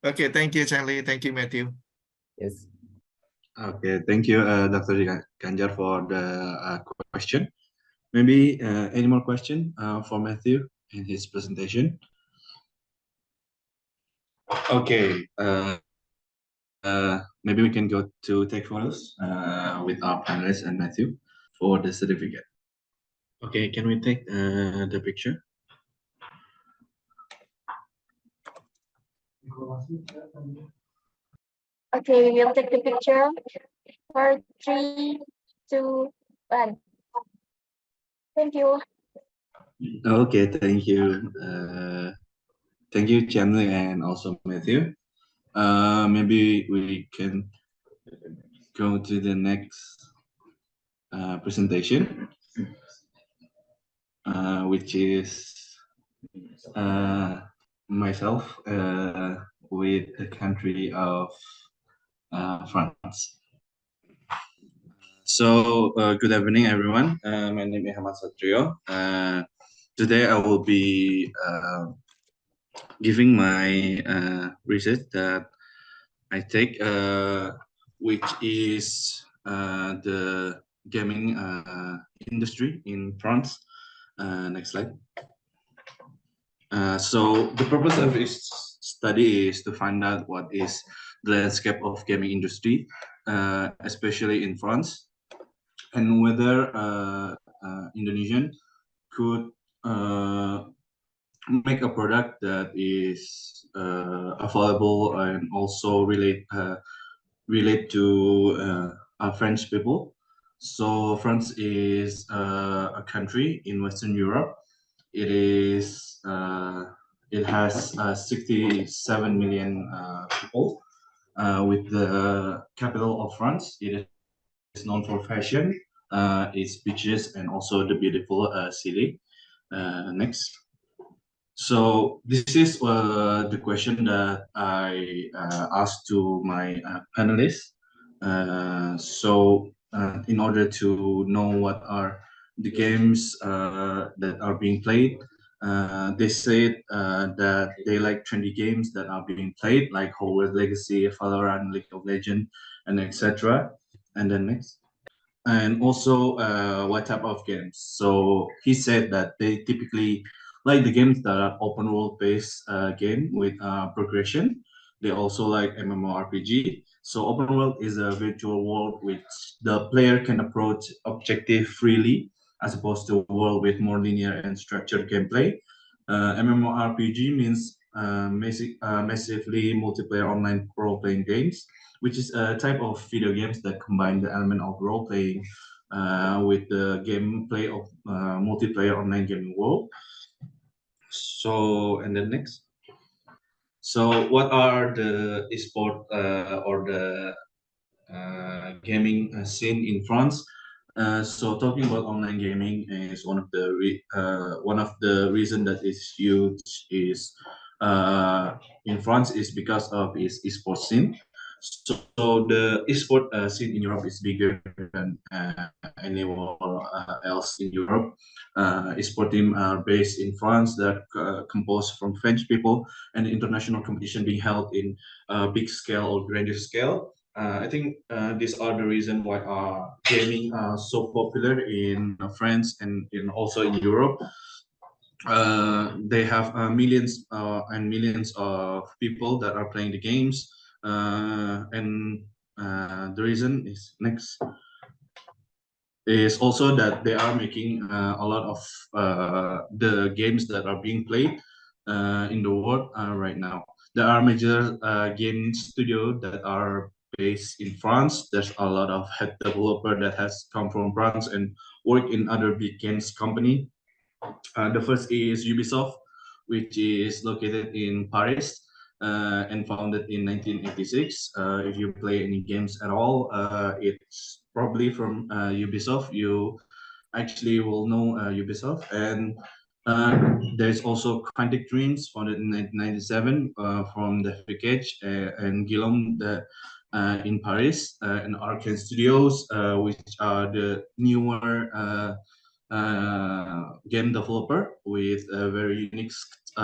Okay, thank you, Chanli. Thank you, Matthew. Yes. Okay, thank you, Dr. Ganjar, for the question. Maybe any more question for Matthew in his presentation? Okay, maybe we can go to take photos with our panelists and Matthew for the certificate. Okay, can we take the picture? Okay, we will take the picture for 3, 2, 1. Thank you. Okay, thank you. Thank you, Chanli, and also Matthew. Maybe we can go to the next presentation, which is myself with the country of France. So good evening, everyone. My name is Ahmad Satrio. Today I will be giving my research that I take, which is the gaming industry in France. Next slide. So the purpose of this study is to find out what is the landscape of gaming industry, especially in France, and whether Indonesian could make a product that is affordable and also relate to French people. So France is a country in Western Europe. It has 67 million people. With the capital of France, it is known for fashion, its beaches, and also the beautiful city. Next. So this is the question that I asked to my panelists. In order to know what are the games that are being played, they said that they like trendy games that are being played, like Hogwarts Legacy, Valorant, League of Legends, and etc. And then next. And also what type of games. So he said that they typically like the games that are open world based game with progression. They also like MMORPG. So open world is a virtual world which the player can approach objective freely, as opposed to a world with more linear and structured gameplay. MMORPG means massively multiplayer online role-playing games, which is a type of video games that combine the element of role-playing with the gameplay of multiplayer online gaming world. So, and then next. So, what are the esport or the gaming scene in France? So talking about online gaming is one of the reason that is huge is in France is because of its esports scene. So the esport scene in Europe is bigger than anywhere else in Europe. Esport team are based in France that composed from French people, and international competition being held in big scale or grander scale. I think these are the reason why gaming are so popular in France and also in Europe. They have millions and millions of people that are playing the games, and the reason is next is also that they are making a lot of the games that are being played in the world right now. There are major game studios that are based in France. There's a lot of head developer that has come from France and work in other big games company. The first is Ubisoft, which is located in Paris and founded in 1986. If you play any games at all, it's probably from Ubisoft. You actually will know Ubisoft. And there's also Quantic Dreams, founded in 1997 from the Cage and Guillaume in Paris, and Arkane Studios, which are the newer game developer with a very unique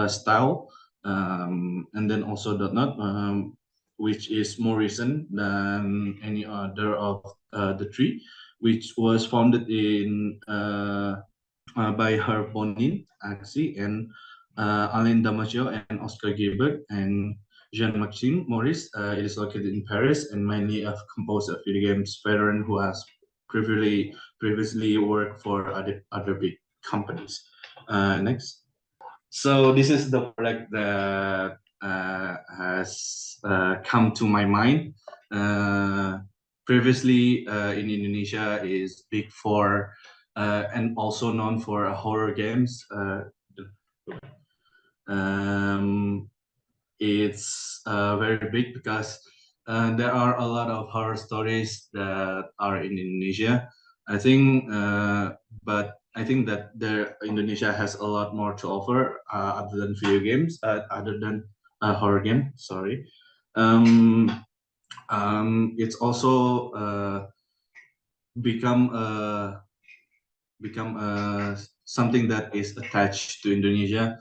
style, and then also .NET, which is more recent than any other of the three, which was founded in by Herb Bonin, actually, and Alain Damasio and Oscar Gilbert and Jean-Maxime Maurice. It is located in Paris and mainly a composer of video games veteran who has previously worked for other big companies. Next. So this is the product that has come to my mind. Previously in Indonesia is big for and also known for horror games. It's very big because there are a lot of horror stories that are in Indonesia. I think, but I think that Indonesia has a lot more to offer other than video games, other than horror game. Sorry. It's also become something that is attached to Indonesia,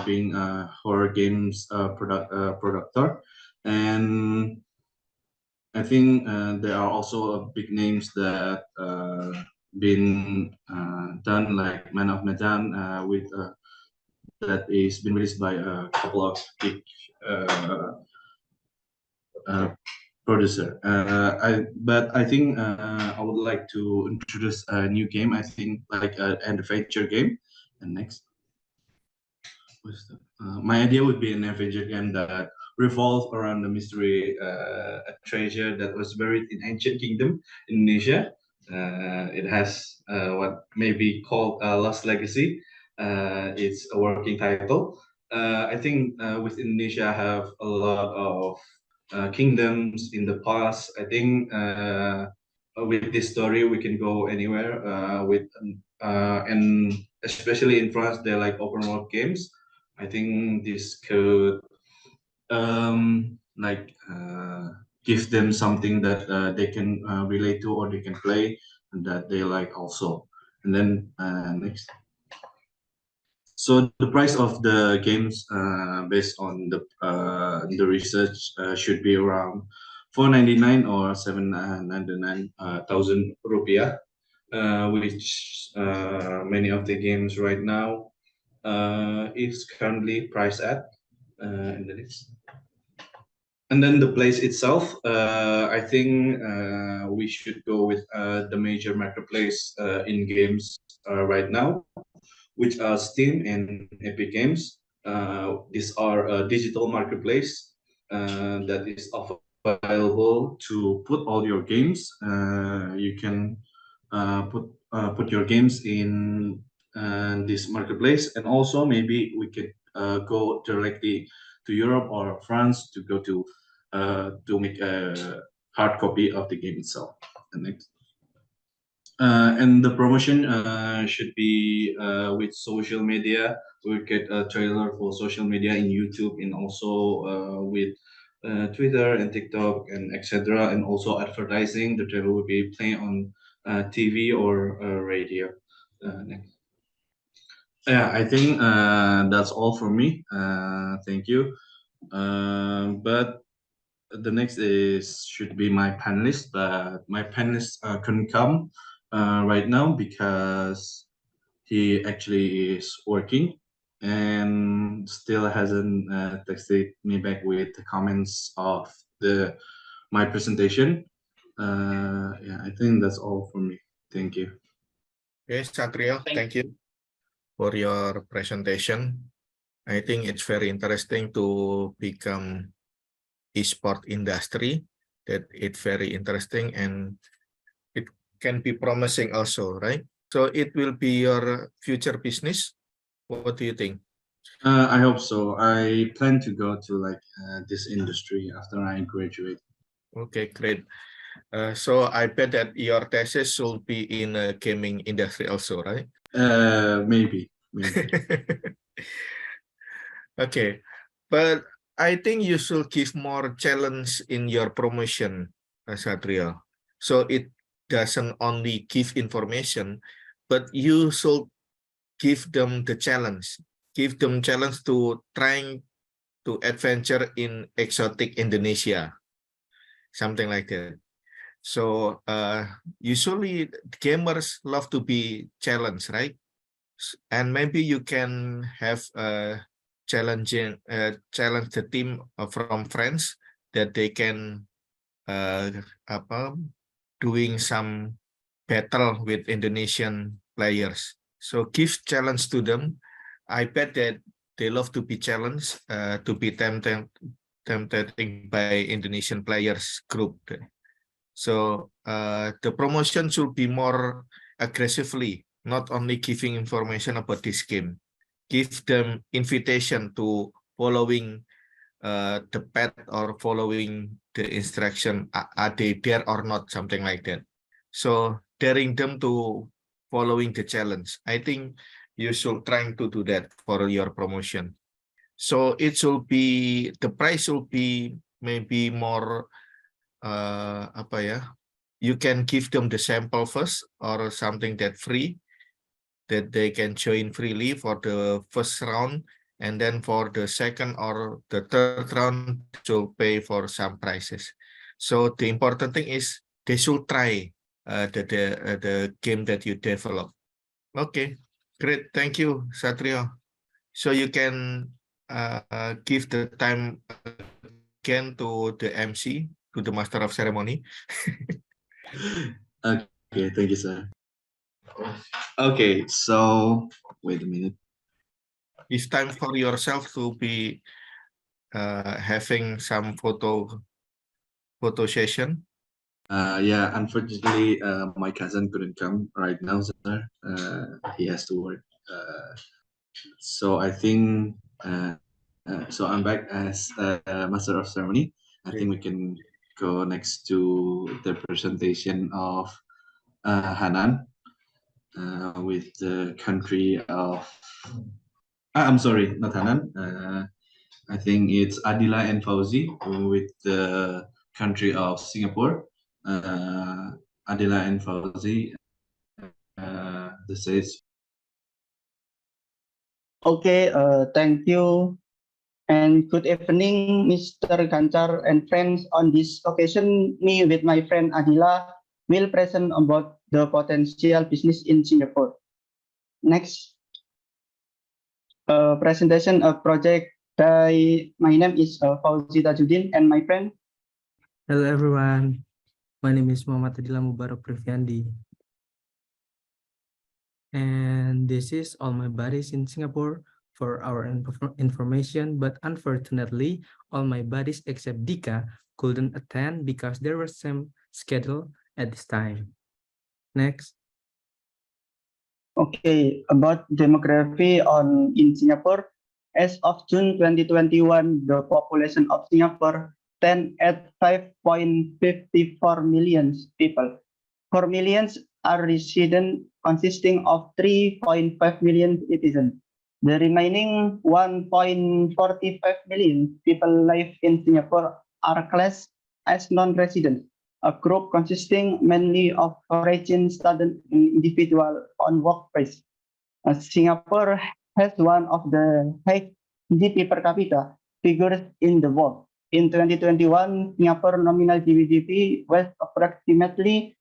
being a horror games producer, and I think there are also big names that been done, like Man of Medan, with that is been released by a couple of big producer. But I think I would like to introduce a new game. I think like an adventure game. And next, my idea would be an adventure game that revolves around the mystery, a treasure that was buried in ancient kingdom, Indonesia. It has what may be called a Lost Legacy. It's a working title. I think with Indonesia have a lot of kingdoms in the past. I think with this story we can go anywhere and especially in France they're like open world games. I think this could like give them something that they can relate to or they can play and that they like also. And then next. So the price of the games based on the research should be around 499 or 799 thousand rupiah, which many of the games right now is currently priced at. In the next. And then the place itself, I think we should go with the major marketplace in games right now, which are Steam and Epic Games. These are a digital marketplace that is available to put all your games. You can put your games in this marketplace, and also maybe we could go directly to Europe or France to go to make a hard copy of the game itself. And next. And the promotion should be with social media. We get a trailer for social media in YouTube and also with Twitter and TikTok and etc. And also advertising. The trailer will be playing on TV or radio. Next. Yeah, I think that's all for me. Thank you. But the next is should be my panelist, but my panelist couldn't come right now because he actually is working and still hasn't texted me back with the comments of my presentation. Yeah, I think that's all for me. Thank you. Okay, Satrio, thank you for your presentation. I think it's very interesting to become esport industry. That it's very interesting and it can be promising also, right? So it will be your future business. What do you think? I hope so. I plan to go to like this industry after I graduate. Okay, great. So I bet that your thesis should be in a gaming industry also, right? Maybe. Okay, but I think you should give more challenge in your promotion, Satrio. So it doesn't only give information, but you should give them the challenge. Give them challenge to trying to adventure in exotic Indonesia, something like that. So usually gamers love to be challenged, right? And maybe you can have a challenge the team from friends that they can doing some battle with Indonesian players. So give challenge to them. I bet that they love to be challenged, to be tempted by Indonesian players group. So the promotion should be more aggressively, not only giving information about this game. Give them invitation to following the path or following the instruction. Are they there or not? Something like that. So daring them to following the challenge. I think you should trying to do that for your promotion. So it should be, the price should be maybe more you can give them the sample first or something that free, that they can join freely for the first round, and then for the second or the third round to pay for some prices. So the important thing is they should try the game that you develop. Okay, great, thank you, Satrio. So you can give the time again to the MC, to the Master of Ceremony. Okay, thank you, sir. Okay, so wait a minute. It's time for yourself to be having some photo session. Yeah, unfortunately, my cousin couldn't come right now, sir. He has to work. So I think, so I'm back as Master of Ceremony. I think we can go next to the presentation of Hanan with the country of I'm sorry, not Hanan. I think it's Adila and Fauzi with the country of Singapore. Adila and Fauzi, this is. Okay, thank you. And good evening, Mr. Gancar and friends. On this occasion, me with my friend Adila will present about the potential business in Singapore. Next, presentation of project by my name is Fauzi Tajuddin and my friend. Hello everyone, my name is Muhammad Adila Mubarak Privyandi. And this is all my buddies in Singapore for our information, but unfortunately, all my buddies except Dika couldn't attend because there was some schedule at this time. Next. Okay, about demography in Singapore, as of June 2021, the population of Singapore stands at 5.54 million people. 4 million are residents, consisting of 3.5 million citizens. The remaining 1.45 million people live in Singapore are classed as non-residents, a group consisting mainly of foreign students and individuals on workplace. Singapore has one of the high GDP per capita figures in the world. In 2021, Singapore nominal GDP was approximately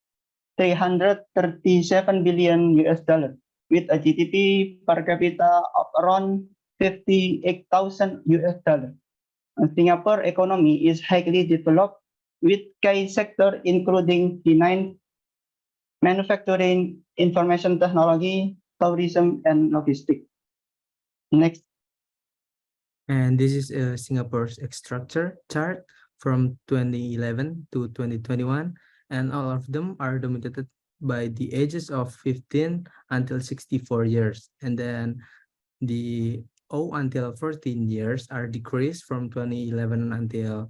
337 billion US dollars, with a GDP per capita of around 58,000 US dollars. Singapore economy is highly developed with key sectors including finance, manufacturing, information technology, tourism, and logistics. Next. And this is Singapore's structure chart from 2011 to 2021, and all of them are dominated by the ages of 15 until 64 years. And then the 0 until 14 years are decreased from 2011 until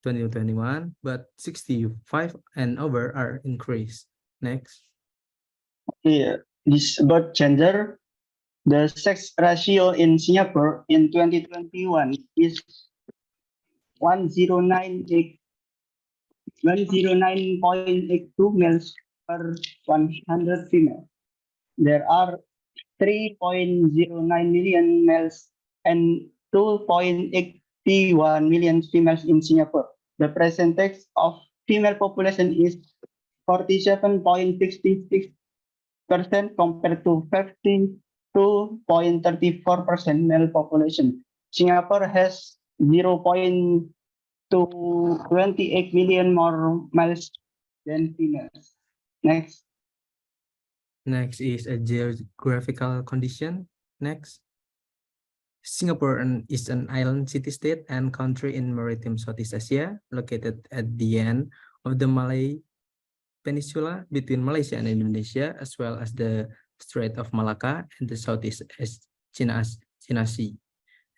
2021, but 65 and over are increased. Next. Okay, this about gender. The sex ratio in Singapore in 2021 is 109.82 males per 100 females. There are 3.09 million males and 2.81 million females in Singapore. The percentage of female population is 47.66% compared to 52.34% male population. Singapore has 0.28 million more males than females. Next. Next is a geographical condition. Next. Singapore is an island city-state and country in maritime Southeast Asia, located at the end of the Malay Peninsula between Malaysia and Indonesia, as well as the Strait of Malacca and the Southeast China Sea.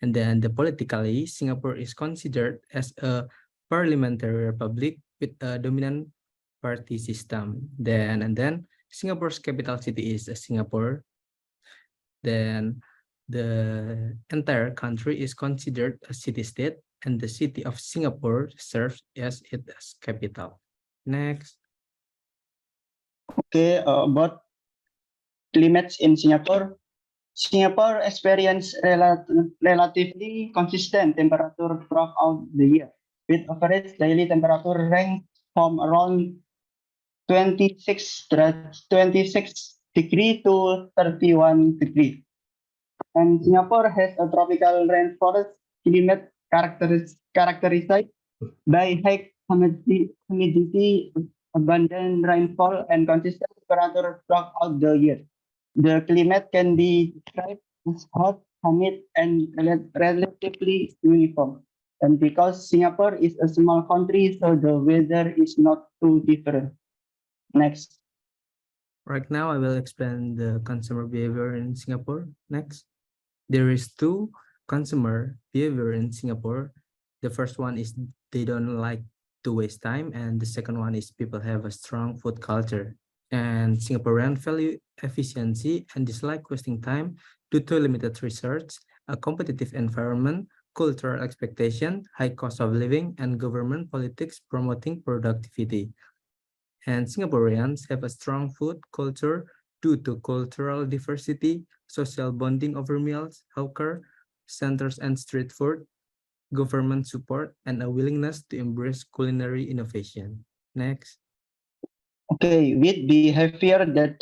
And then politically, Singapore is considered as a parliamentary republic with a dominant party system. And then Singapore's capital city is Singapore. Then the entire country is considered a city-state, and the city of Singapore serves as its capital. Next. Okay, about climates in Singapore. Singapore experiences relatively consistent temperature throughout the year, with average daily temperature range from around 26 degree to 31 degree. And Singapore has a tropical rainforest climate characterized by high humidity, abundant rainfall, and consistent temperature throughout the year. The climate can be described as hot, humid, and relatively uniform. And because Singapore is a small country, so the weather is not too different. Next. Right now, I will explain the consumer behavior in Singapore. Next. There is two consumer behavior in Singapore. The first one is they don't like to waste time, and the second one is people have a strong food culture. And Singaporeans value efficiency and dislike wasting time due to limited research a competitive environment, cultural expectation, high cost of living, and government politics promoting productivity. And Singaporeans have a strong food culture due to cultural diversity, social bonding over meals, hawker centers and street food, government support, and a willingness to embrace culinary innovation. Next. Okay, with behavior that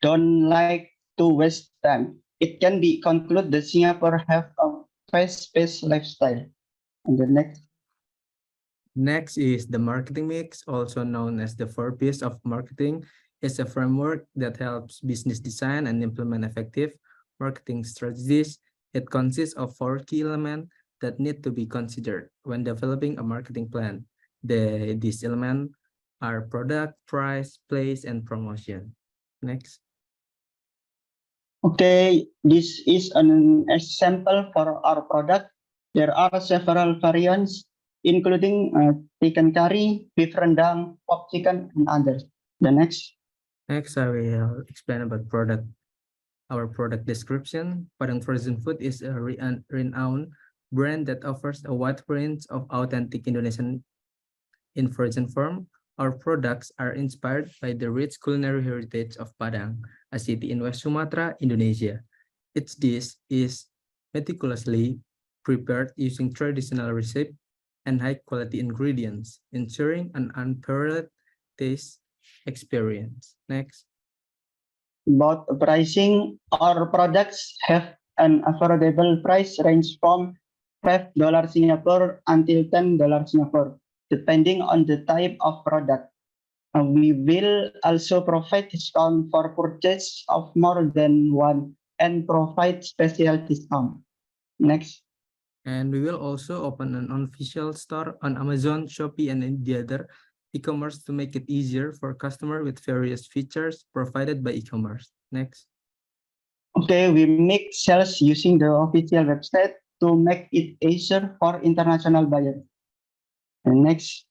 don't like to waste time, it can be concluded that Singapore have a fast-paced lifestyle. And the next. Next is the marketing mix, also known as the 4Ps of marketing. It's a framework that helps business design and implement effective marketing strategies. It consists of 4 key elements that need to be considered when developing a marketing plan. These elements are product, price, place, and promotion. Next. Okay, this is an example for our product. There are several variants, including chicken curry, beef rendang, pop chicken, and others. The next. Next, I will explain about our product description. Padang Frozen Food is a renowned brand that offers a wide range of authentic Indonesian in frozen form. Our products are inspired by the rich culinary heritage of Padang, a city in West Sumatra, Indonesia. Each dish is meticulously prepared using traditional recipes and high-quality ingredients, ensuring an unparalleled taste experience. Next. About pricing, our products have an affordable price range from $5 Singapore until $10 Singapore, depending on the type of product. We will also provide discount for purchase of more than one and provide special discount. Next. And we will also open an unofficial store on Amazon, Shopee, and the other e-commerce to make it easier for customers with various features provided by e-commerce. Next. Okay, we make sales using the official website to make it easier for international buyers. And next.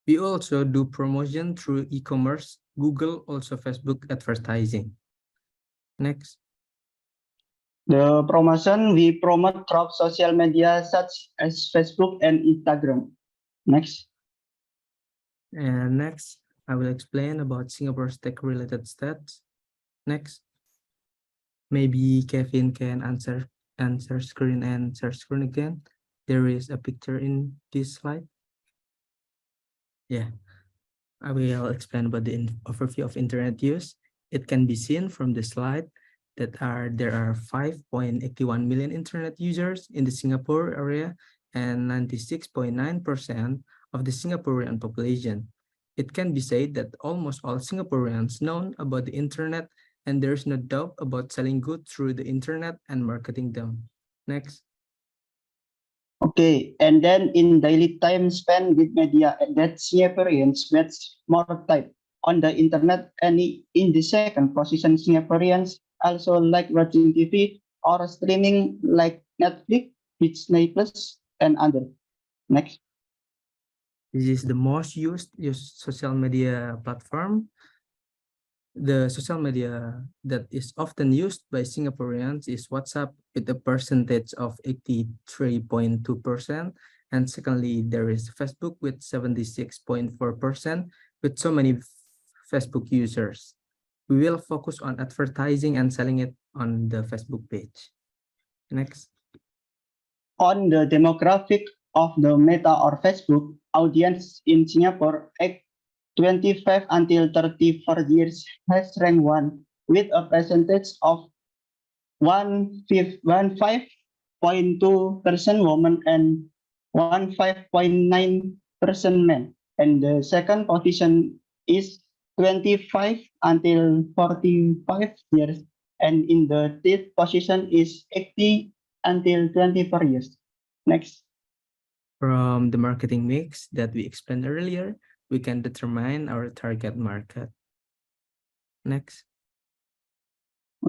We also do promotion through e-commerce, Google, also Facebook advertising. Next. The promotion we promote through social media such as Facebook and Instagram. Next. And next, I will explain about Singapore's tech-related stats. Next. Maybe Kevin can answer screen and share screen again. There is a picture in this slide. Yeah, I will explain about the overview of internet use. It can be seen from the slide that there are 5.81 million internet users in the Singapore area and 96.9% of the Singaporean population. It can be said that almost all Singaporeans know about the internet, and there's no doubt about selling goods through the internet and marketing them. Next. Okay, and then in daily time spent with media, that Singaporeans spend more time on the internet, and in the second position, Singaporeans also like watching TV or streaming like Netflix, Disney Plus, and others. Next. This is the most used social media platform. The social media that is often used by Singaporeans is WhatsApp with a percentage of 83.2%. And secondly, there is Facebook with 76.4%, with so many Facebook users. We will focus on advertising and selling it on the Facebook page. Next. On the demographic of the Meta or Facebook audience in Singapore, 25 until 34 years has ranked 1 with a percentage of 15.2% women and 15.9% men. And the second position is 25 until 45 years. And in the third position is 80 until 24 years. Next. From the marketing mix that we explained earlier, we can determine our target market. Next.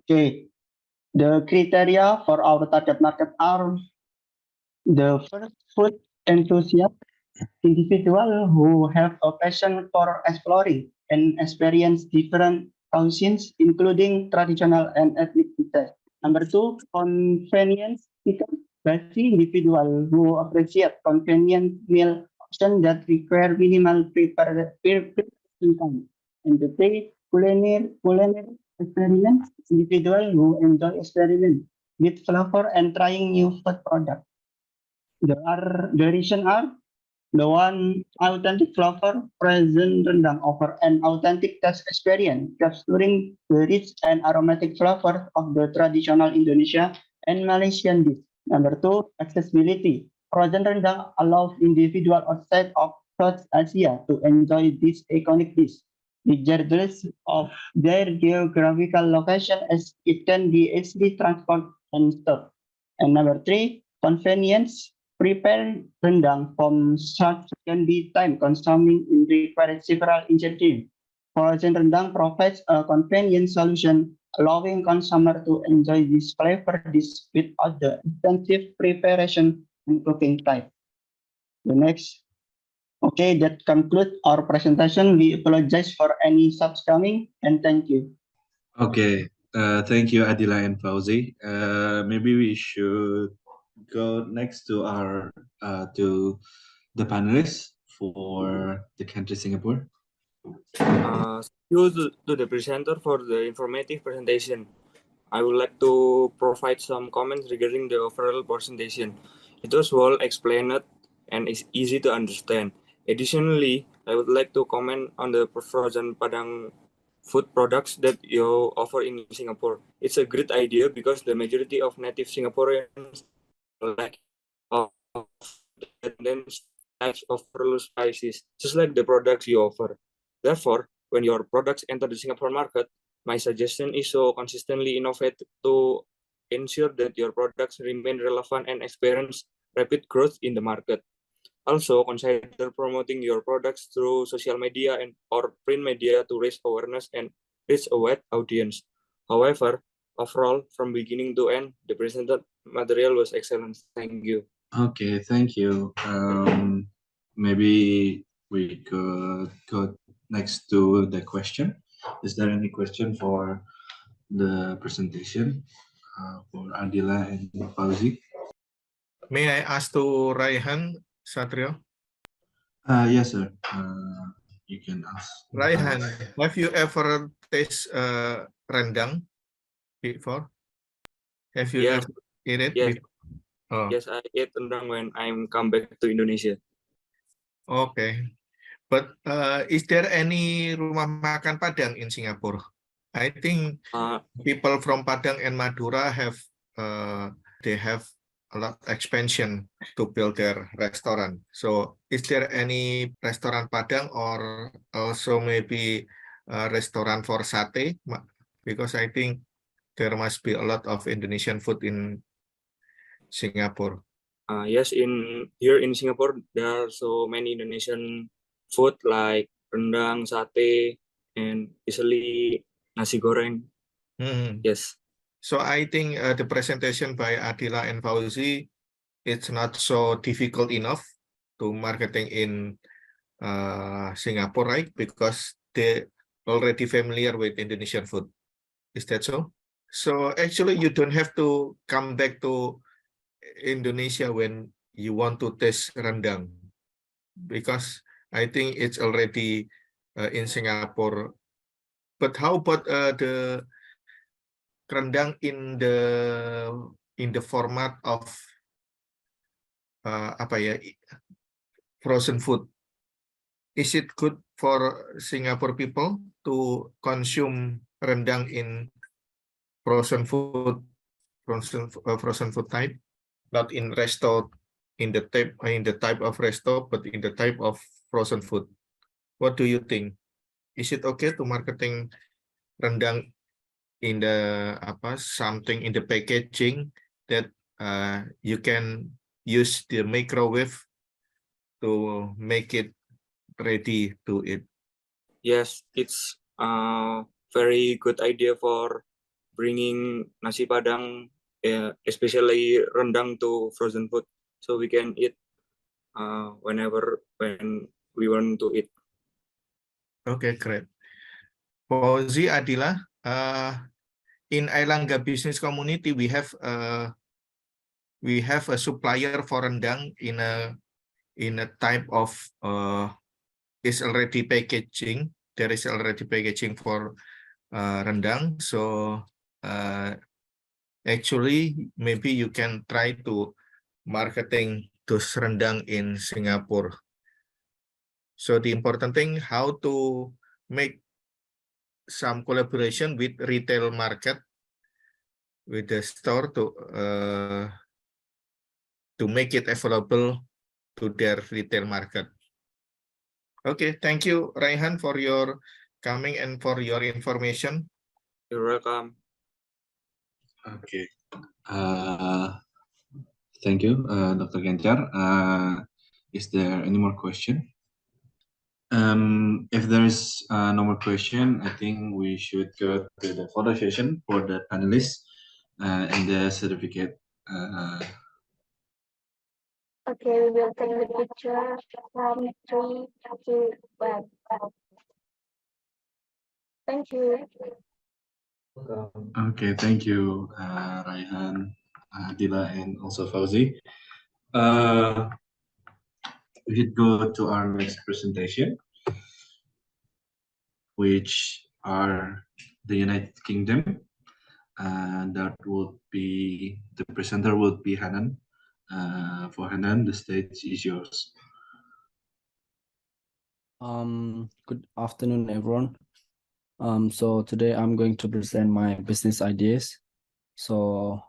Okay. The criteria for our target market are the first food enthusiast, individual who have a passion for exploring and experience different cuisines, including traditional and ethnic dishes. Number two, convenience seekers, basi individual who appreciate convenient meal option that require minimal preparation time. And the three, culinary experiments, individual who enjoy experiment with flavor and trying new food products. The reason are the one authentic flavor present rendang offer an authentic taste experience, capturing the rich and aromatic flavor of the traditional Indonesia and Malaysian dish. Number two, accessibility. Frozen rendang allows individuals outside of South Asia to enjoy this iconic dish, regardless of their geographical location, as it can be easily transported and stored. And number three, convenience. Prepare rendang from scratch can be time-consuming and require several ingredients. Frozen rendang provides a convenient solution, allowing consumers to enjoy this flavor dish without the extensive preparation and cooking time. The next. Okay, that concludes our presentation. We apologize for any shortcoming and thank you. Okay, thank you, Adila and Fauzi. Maybe we should go next to our to the panelists for the country Singapore. Thank you to the presenter for the informative presentation. I would like to provide some comments regarding the overall presentation. It was well explained and is easy to understand. Additionally, I would like to comment on the frozen Padang food products that you offer in Singapore. It's a great idea because the majority of native Singaporeans like types of perlu spices, just like the products you offer. Therefore, when your products enter the Singapore market, my suggestion is to consistently innovate to ensure that your products remain relevant and experience rapid growth in the market. Also, consider promoting your products through social media and or print media to raise awareness and reach a wide audience. However, overall, from beginning to end, the presented material was excellent. Thank you. Okay, thank you. Maybe we could go next to the question. Is there any question for the presentation for Adila and Fauzi? May I ask to Raihan Satrio? Yes, sir. You can ask. Raihan, have you ever tasted rendang before? Have you Yes. ever eat it Yes. before? Oh. Yes, I eat rendang when I'm come back to Indonesia. Okay, but is there any rumah makan Padang in Singapore? I think people from Padang and Madura have they have a lot expansion to build their restaurant. So is there any restaurant Padang or also maybe a restaurant for sate? Because I think there must be a lot of Indonesian food in Singapore. Yes, here in Singapore, there are so many Indonesian food like rendang, sate, and easily nasi goreng. Yes. So I think the presentation by Adila and Fauzi, it's not so difficult enough to marketing in Singapore, right? Because they already familiar with Indonesian food. Is that so? So actually, you don't have to come back to Indonesia when you want to taste rendang, because I think it's already in Singapore. But how about the rendang in the format of apa ya, frozen food? Is it good for Singapore people to consume rendang in frozen food type? Not in resto, in the type of resto, but in the type of frozen food. What do you think? Is it okay to marketing rendang in the something in the packaging that you can use the microwave to make it ready to eat? Yes, it's a very good idea for bringing nasi Padang, especially rendang, to frozen food, so we can eat when we want to eat. Okay, great. Fauzi, Adila, in Airlangga business community, we have a supplier for rendang in a type of is already packaging. There is already packaging for rendang. So actually, maybe you can try to marketing those rendang in Singapore. So the important thing, how to make some collaboration with retail market, with the store to make it available to their retail market. Okay, thank you, Raihan, for your coming and for your information. You're welcome. Okay. Thank you, Dr. Gencar. Is there any more question? If there is no more question, I think we should go to the photo session for the panelists and the certificate. Okay, we will take the picture from 3, 2, 1. Thank you. Okay, thank you, Raihan, Adila, and also Fauzi. We should go to our next presentation, which are the United Kingdom. That would be, the presenter would be Hanan. For Hanan, the stage is yours. Good afternoon, everyone. So today I'm going to present my business ideas. So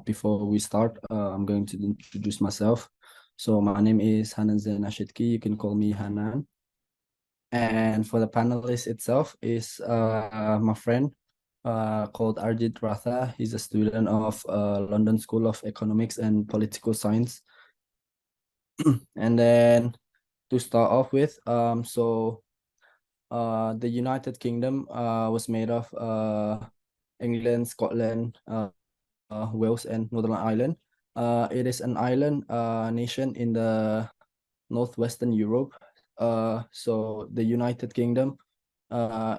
before we start, I'm going to introduce myself. So my name is Hanan Zain Ashidki. You can call me Hanan. And for the panelist itself is my friend called Arjit Ratha. He's a student of London School of Economics and Political Science. And then to start off with, the United Kingdom was made of England, Scotland, Wales, and Northern Ireland. It is an island nation in the northwestern Europe. So the United Kingdom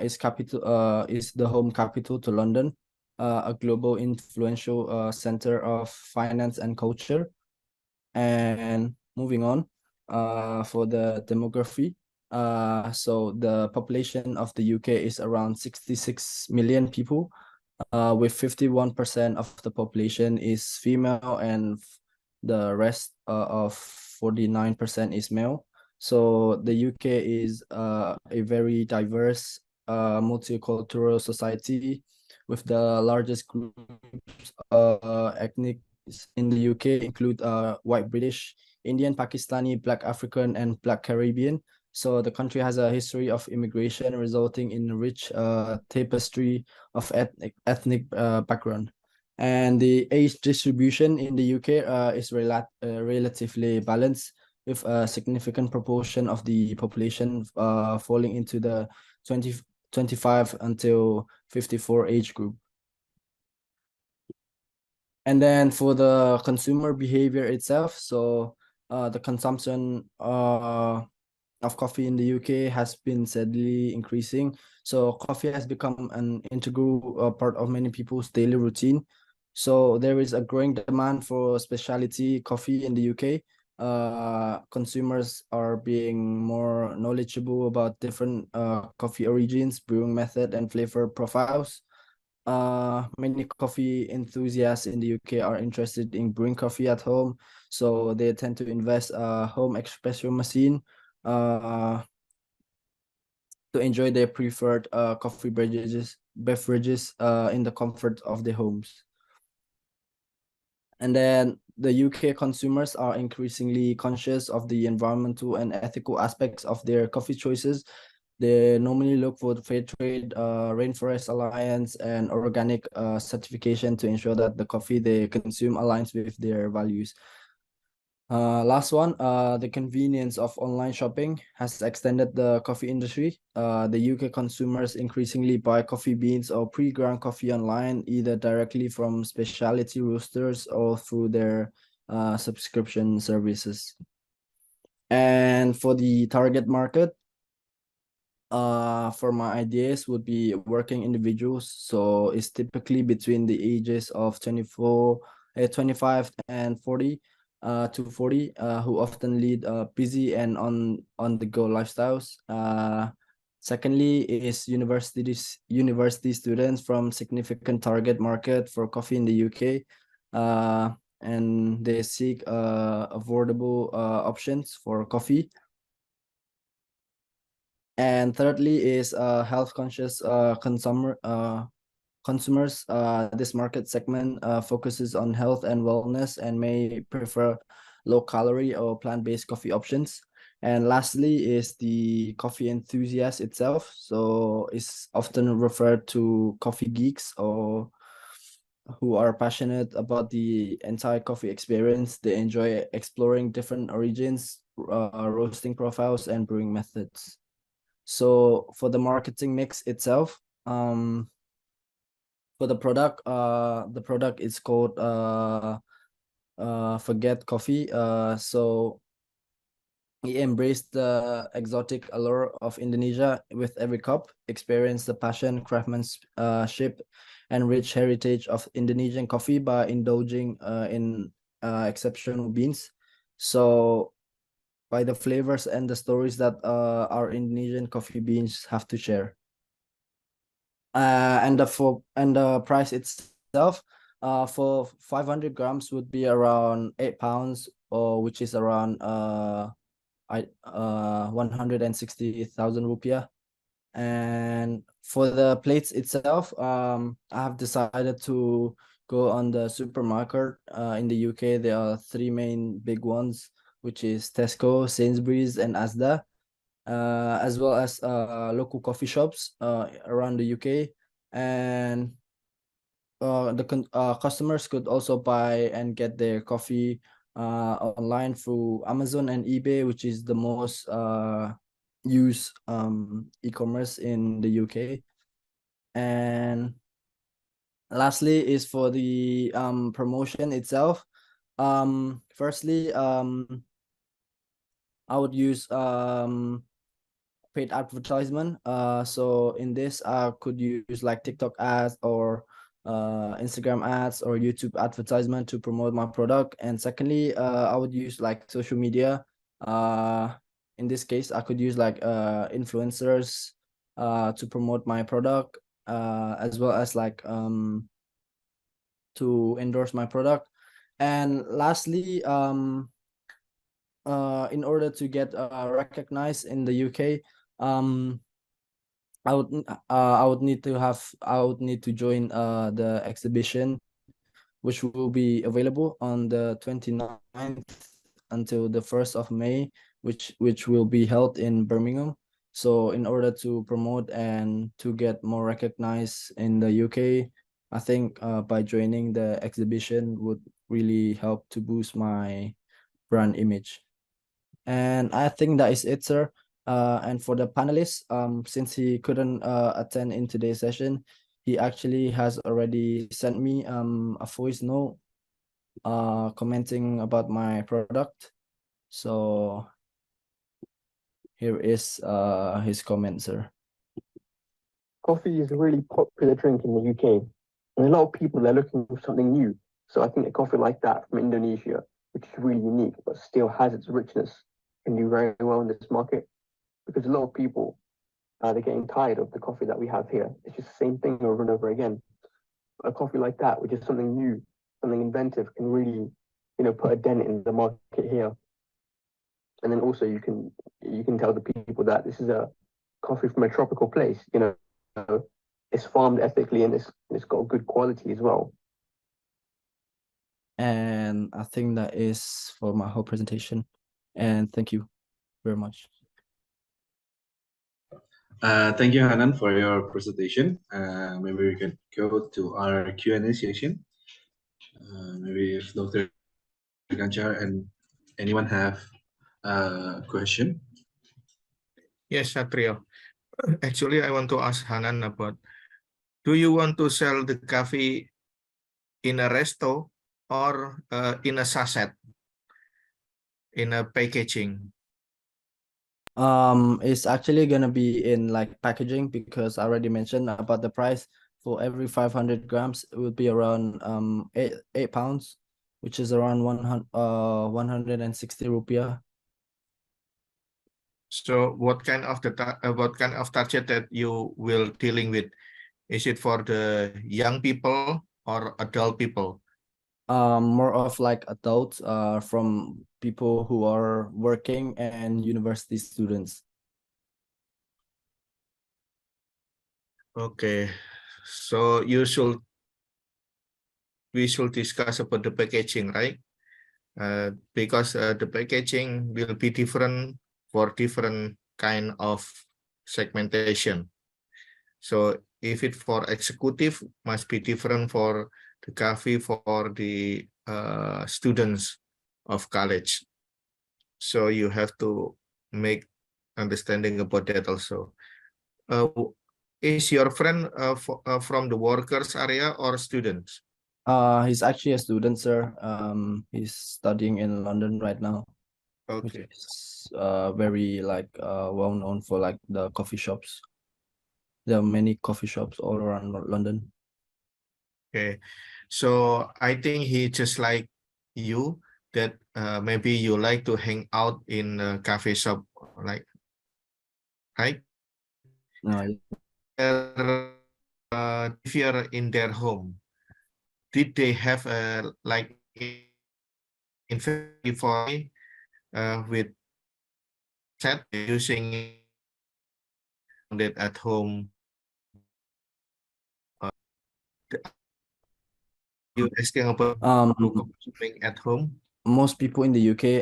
is the home capital to London, a global influential center of finance and culture. And moving on, for the demography, so the population of the UK is around 66 million people, with 51% of the population is female and the rest of 49% is male. So the UK is a very diverse multicultural society with the largest groups ethnic in the UK include white British, Indian, Pakistani, Black African, and Black Caribbean. So the country has a history of immigration resulting in a rich tapestry of ethnic background. And the age distribution in the UK is relatively balanced, with a significant proportion of the population falling into the 25 until 54 age group. And then for the consumer behavior itself, so the consumption of coffee in the UK has been steadily increasing. So coffee has become an integral part of many people's daily routine. So there is a growing demand for specialty coffee in the UK. Consumers are being more knowledgeable about different coffee origins, brewing method, and flavor profiles. Many coffee enthusiasts in the UK are interested in brewing coffee at home, so they tend to invest a home espresso machine to enjoy their preferred coffee beverages in the comfort of their homes. And then the UK consumers are increasingly conscious of the environmental and ethical aspects of their coffee choices. They normally look for the fair trade, Rainforest Alliance, and organic certification to ensure that the coffee they consume aligns with their values. Last one, the convenience of online shopping has extended the coffee industry. The UK consumers increasingly buy coffee beans or pre-ground coffee online, either directly from specialty roasters or through their subscription services. And for the target market, for my ideas would be working individuals. So it's typically between the ages of 25 and 40 to 40 who often lead busy and on the go lifestyles. Secondly is university students from significant target market for coffee in the UK. And they seek affordable options for coffee. And thirdly is health conscious consumers. This market segment focuses on health and wellness and may prefer low calorie or plant-based coffee options. And lastly is the coffee enthusiast itself. So it's often referred to coffee geeks or who are passionate about the entire coffee experience. They enjoy exploring different origins, roasting profiles, and brewing methods. So for the marketing mix itself, for the product is called Forget Coffee. So he embraced the exotic allure of Indonesia with every cup, experience the passion, craftsmanship, and rich heritage of Indonesian coffee by indulging in exceptional beans. So by the flavors and the stories that our Indonesian coffee beans have to share. And the price itself, for 500 grams would be around £8, or which is around 160,000 rupiah. And for the plates itself, I have decided to go on the supermarket. In the UK, there are three main big ones, which is Tesco, Sainsbury's, and Asda, as well as local coffee shops around the UK. And the customers could also buy and get their coffee online through Amazon and eBay, which is the most used e-commerce in the UK. And lastly is for the promotion itself. Firstly, I would use paid advertisement. So in this, I could use like TikTok ads or Instagram ads or YouTube advertisement to promote my product. And secondly, I would use like social media. In this case, I could use like influencers to promote my product, as well as like to endorse my product. And lastly, in order to get recognized in the UK, I would need to join the exhibition, which will be available on the 29th until the 1st of May, which will be held in Birmingham. So in order to promote and to get more recognized in the UK, I think by joining the exhibition would really help to boost my brand image. And I think that is it, sir. And for the panelists, since he couldn't attend in today's session, he actually has already sent me a voice note commenting about my product. So here is his comment, sir. Coffee is a really popular drink in the UK, and a lot of people are looking for something new. So I think a coffee like that from Indonesia, which is really unique but still has its richness, can do very well in this market, because a lot of people they're getting tired of the coffee that we have here. It's just the same thing over and over again. A coffee like that, which is something new, something inventive, can really, put a dent in the market here. And then also you can tell the people that this is a coffee from a tropical place. It's farmed ethically and it's got good quality as well. And I think that is for my whole presentation. And thank you very much. Thank you, Hanan, for your presentation. Maybe we can go to our Q&A session. Maybe if Dr. Ganjar and anyone have a question. Yes, Satrio. Actually, I want to ask Hanan about, do you want to sell the coffee in a resto or in a sachet, in a packaging? It's actually gonna be in like packaging because I already mentioned about the price. For every 500 grams, it would be around 8 pounds, which is around 160 rupiah. So what kind of target that you will dealing with? Is it for the young people or adult people? More of like adults, from people who are working and university students. Okay, so we should discuss about the packaging, right? Because the packaging will be different for different kind of segmentation. So if it for executive, must be different for the coffee for the students of college. So you have to make understanding about that also. Is your friend from the workers area or students? He's actually a student, sir. He's studying in London right now. Okay. Which is very like well known for like the coffee shops. There are many coffee shops all around London. Okay, so I think he just like you, that maybe you like to hang out in a cafe shop, like, right? If you're in their home, did they have a like for with set using that at home? You asking about something at home? Most people in the UK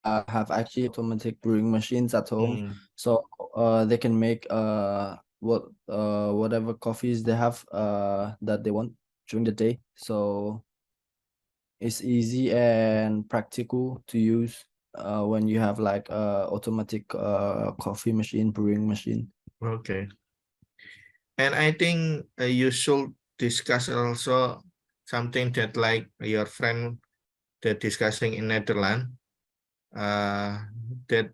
have actually automatic brewing machines at home, so they can make whatever coffees they have that they want during the day. So it's easy and practical to use when you have like automatic coffee machine, brewing machine. Okay. And I think you should discuss also something that like your friend that discussing in Netherlands, that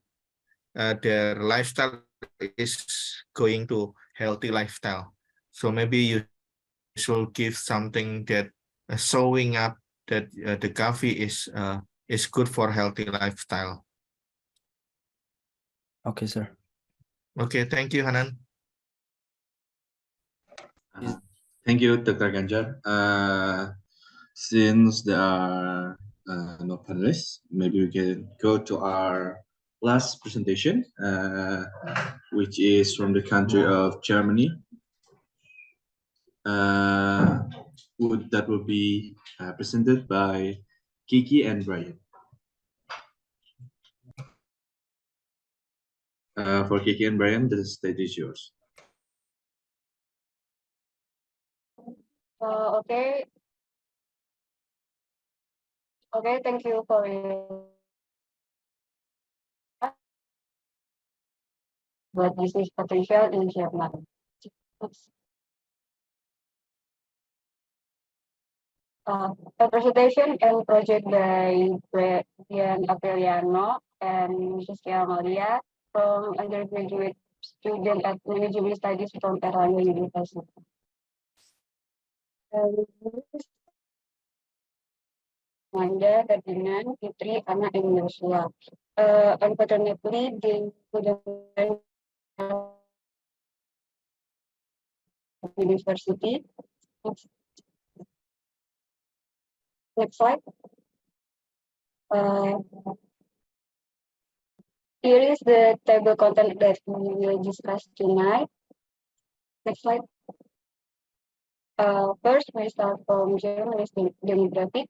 their lifestyle is going to healthy lifestyle. So maybe you should give something that showing up that the coffee is good for healthy lifestyle. Okay, sir. Okay, thank you, Hanan. Thank you, Dr. Ganjar. Since there are no panelists, maybe we can go to our last presentation, which is from the country of Germany. That will be presented by Kiki and Brian. For Kiki and Brian, the stage is yours. Okay. Okay, thank you for what business potential in Germany. A presentation and project by Brian Apeliano and Siska Maria from undergraduate student at Management Studies from Erlangga University. Manda, Ferdinand, Fitri, Anna, and Joshua. Unfortunately, they couldn't university. Next slide. Here is the table content that we will discuss tonight. Next slide. First, we start from Germany's demographic.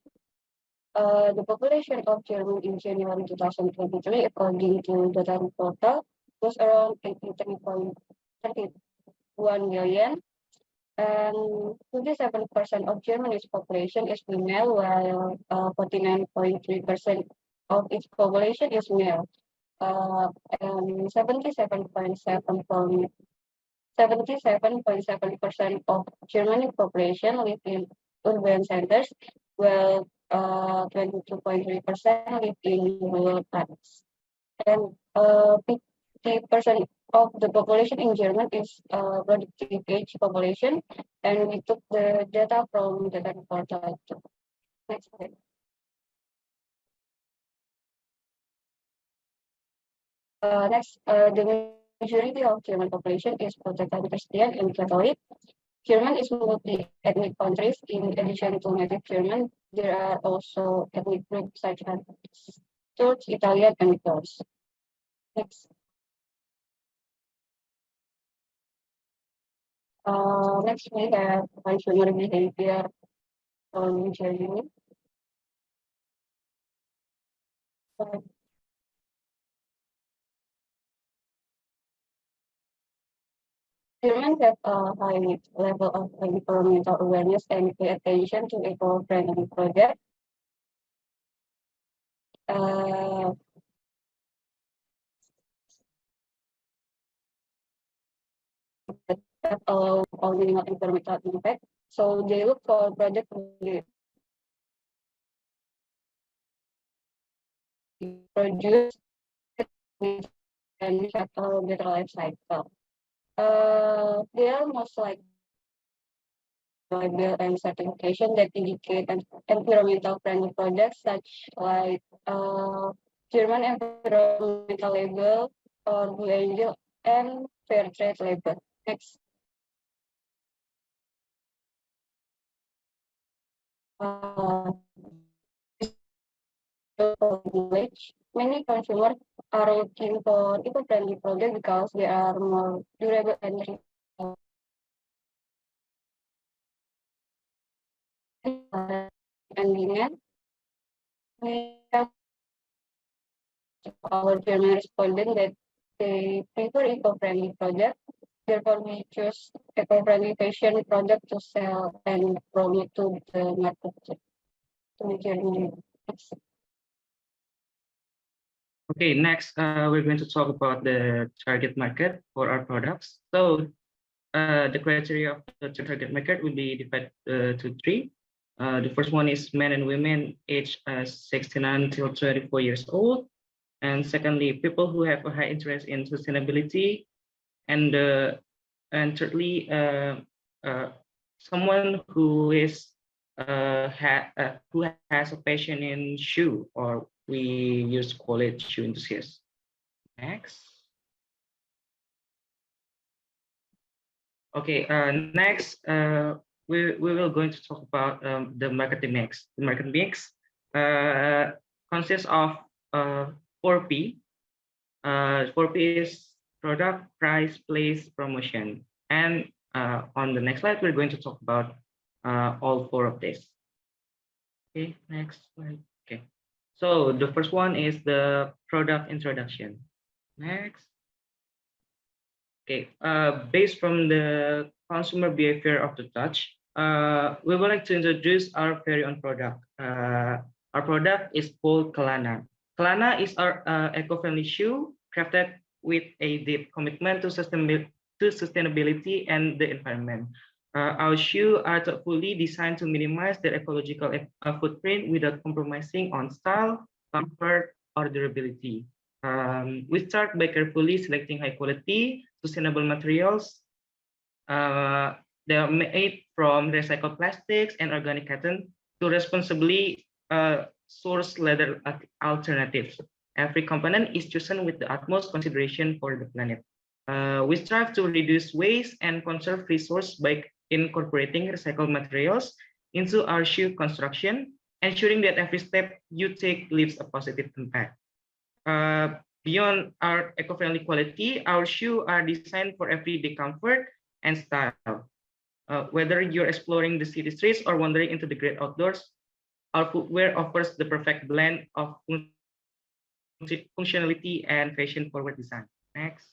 The population of Germany in January 2023, according to the data portal, was around 83.31 million. And 27% of Germany's population is female, while 49.3% of its population is male. And 77.7% of Germany population live in urban centers, while 22.3% live in rural parts. and 50% of the population in Germany is productive age population, and we took the data from the data portal. Next slide. Next, the majority of German population is Protestant Christian and Catholic. German is multi-ethnic countries. In addition to native German, there are also ethnic groups such as Turks, Italian, and Poles. Next. Next we have consumer behavior on Germany. Germans have a high level of environmental awareness and pay attention to eco-friendly projects. That allow all minimal environmental impact. So they look for projects produce and have a better life cycle. They are most like label and certification that indicate an environmental friendly projects such like German environmental label or Blue Angel and Fair Trade label. Next. Many consumers are looking for eco-friendly products because they are more durable and convenient. We have our German respondent that they prefer eco-friendly products. Therefore, we choose eco-friendly fashion product to sell and promote to the market. To Germany. Okay, next we're going to talk about the target market for our products. So the criteria of the target market will be divided to three. The first one is men and women aged 69 till 24 years old. And secondly, people who have a high interest in sustainability. And thirdly, someone who is who has a passion in shoe, or we used to call it shoe enthusiast. Next. Okay, next we will going to talk about the marketing mix. The marketing mix consists of 4P. 4P is product, price, place, promotion. And on the next slide, we're going to talk about all four of these. Okay, next slide. Okay, so the first one is the product introduction. Next. Okay, based from the consumer behavior of the touch, we would like to introduce our very own product. Our product is called Kelana. Kelana is our eco-friendly shoe crafted with a deep commitment to sustainability and the environment. Our shoes are thoughtfully designed to minimize their ecological footprint without compromising on style, comfort, or durability. We start by carefully selecting high quality, sustainable materials. They are made from recycled plastics and organic cotton to responsibly source leather alternatives. Every component is chosen with the utmost consideration for the planet. We strive to reduce waste and conserve resources by incorporating recycled materials into our shoe construction, ensuring that every step you take leaves a positive impact. Beyond our eco-friendly quality, our shoes are designed for everyday comfort and style. Whether you're exploring the city streets or wandering into the great outdoors, our footwear offers the perfect blend of functionality and fashion-forward design. Next.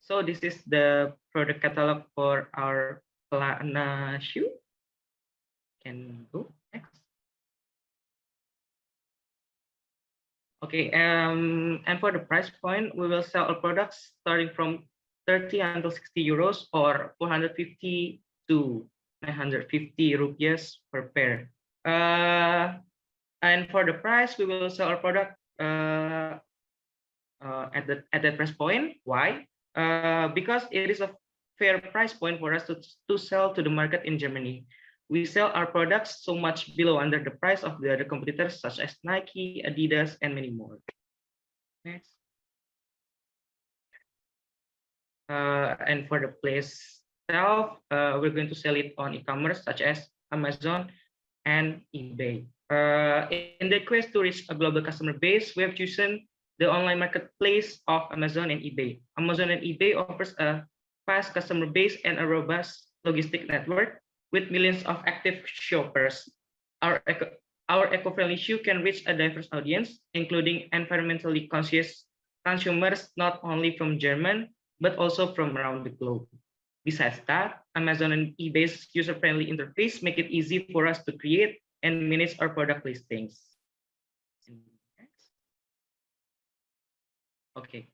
So this is the product catalog for our Kelana shoe. Can go next. Okay, and for the price point, we will sell our products starting from 30 until 60 euros or 450 to 950 rupiahs per pair. And for the price, we will sell our product at that price point. Why? Because it is a fair price point for us to sell to the market in Germany. We sell our products so much below under the price of the other competitors such as Nike, Adidas, and many more. Next. And for the place itself, we're going to sell it on e-commerce such as Amazon and eBay. In the quest to reach a global customer base, we have chosen the online marketplace of Amazon and eBay. Amazon and eBay offers a fast customer base and a robust logistic network with millions of active shoppers. Our eco-friendly shoe can reach a diverse audience, including environmentally conscious consumers, not only from Germany, but also from around the globe. Besides that, Amazon and eBay's user-friendly interface make it easy for us to create and manage our product listings. Okay.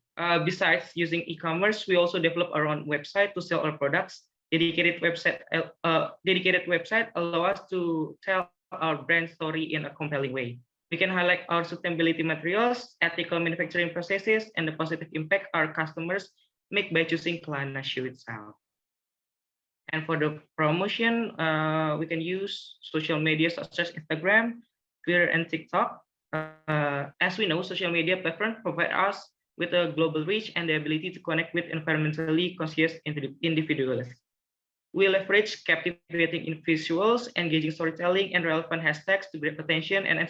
Besides using e-commerce, we also develop our own website to sell our products. Dedicated website allow us to tell our brand story in a compelling way. We can highlight our sustainability materials, ethical manufacturing processes, and the positive impact our customers make by choosing Kelana shoe itself. And for the promotion, we can use social media such as Instagram, Twitter, and TikTok. As we know, social media platforms provide us with a global reach and the ability to connect with environmentally conscious individuals. We leverage captivating visuals, engaging storytelling, and relevant hashtags to grab attention and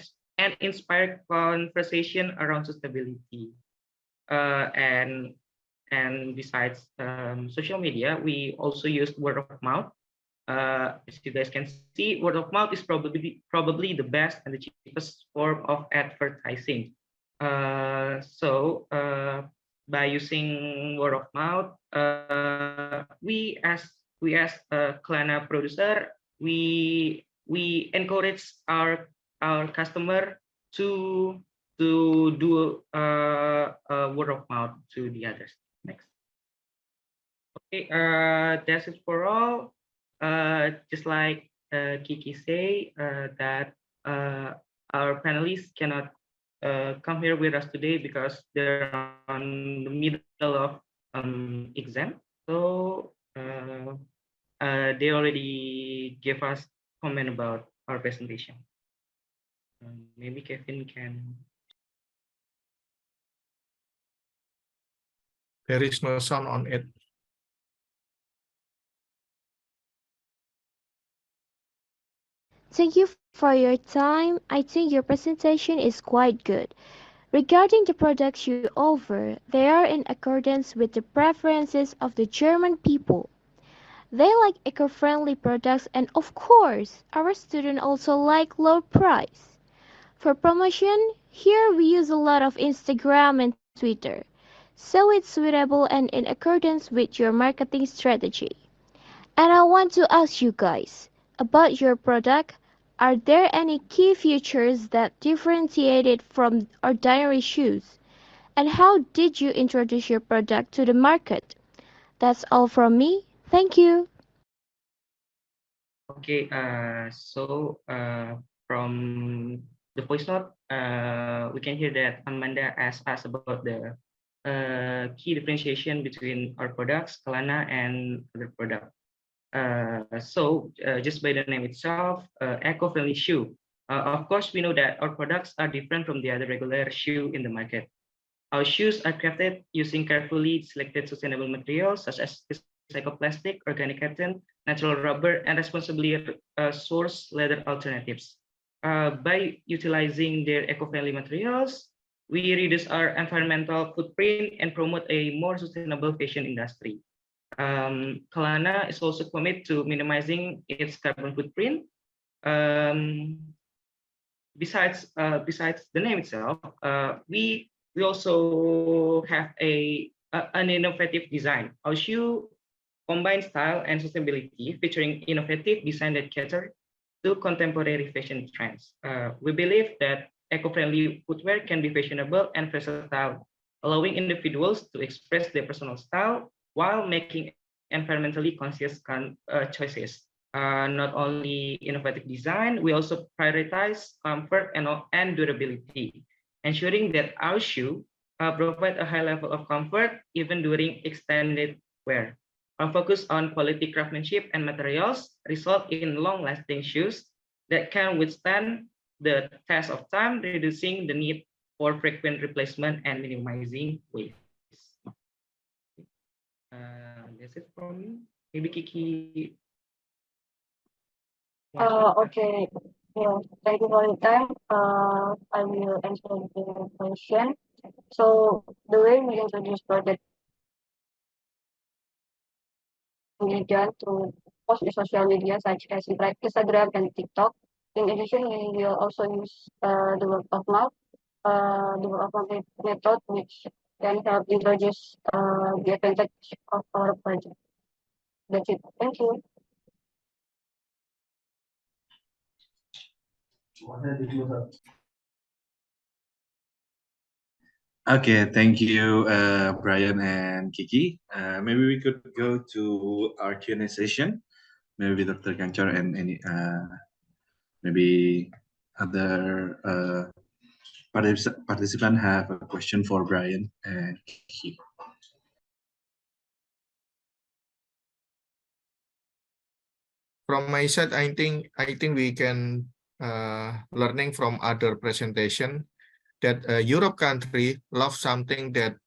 inspire conversation around sustainability. And besides social media, we also use word of mouth. As you guys can see, word of mouth is probably the best and the cheapest form of advertising. So by using word of mouth, we as a Kelana producer, we encourage our customer to do word of mouth to the others. Next. Okay, that's it for all. Just like Kiki say, that our panelists cannot come here with us today because they're on the middle of exam. So they already gave us comment about our presentation. Maybe Kevin can. There is no sound on it. Thank you for your time. I think your presentation is quite good. Regarding the products you offer, they are in accordance with the preferences of the German people. They like eco-friendly products, and of course, our students also like low price. For promotion, here we use a lot of Instagram and Twitter, so it's suitable and in accordance with your marketing strategy. And I want to ask you guys about your product. Are there any key features that differentiate it from ordinary shoes? And how did you introduce your product to the market? That's all from me. Thank you. Okay, so from the voice note, we can hear that Amanda asked us about the key differentiation between our products, Kelana, and other products. So just by the name itself, eco-friendly shoe. Of course, we know that our products are different from the other regular shoe in the market. Our shoes are crafted using carefully selected sustainable materials such as recycled plastic, organic cotton, natural rubber, and responsibly sourced leather alternatives. By utilizing their eco-friendly materials, we reduce our environmental footprint and promote a more sustainable fashion industry. Kelana is also committed to minimizing its carbon footprint. Besides the name itself, we also have an innovative design. Our shoe combines style and sustainability, featuring innovative design that cater to contemporary fashion trends. We believe that eco-friendly footwear can be fashionable and versatile, allowing individuals to express their personal style while making environmentally conscious choices. Not only innovative design, we also prioritize comfort and durability, ensuring that our shoe provide a high level of comfort even during extended wear. Our focus on quality craftsmanship and materials result in long-lasting shoes that can withstand the test of time, reducing the need for frequent replacement and minimizing waste. That's it from me. Maybe Kiki. Okay. Yeah, thank you for your time. I will answer the question. So the way we introduce product media to post in social media such as Instagram and TikTok. In addition, we will also use the word of mouth, method, which can help introduce the advantage of our project. That's it. Thank you. Okay, thank you, Brian and Kiki. Maybe we could go to our Q&A session. Maybe Dr. Ganchar and any maybe other participant have a question for Brian and Kiki. From my side, I think we can learning from other presentation that Europe country love something that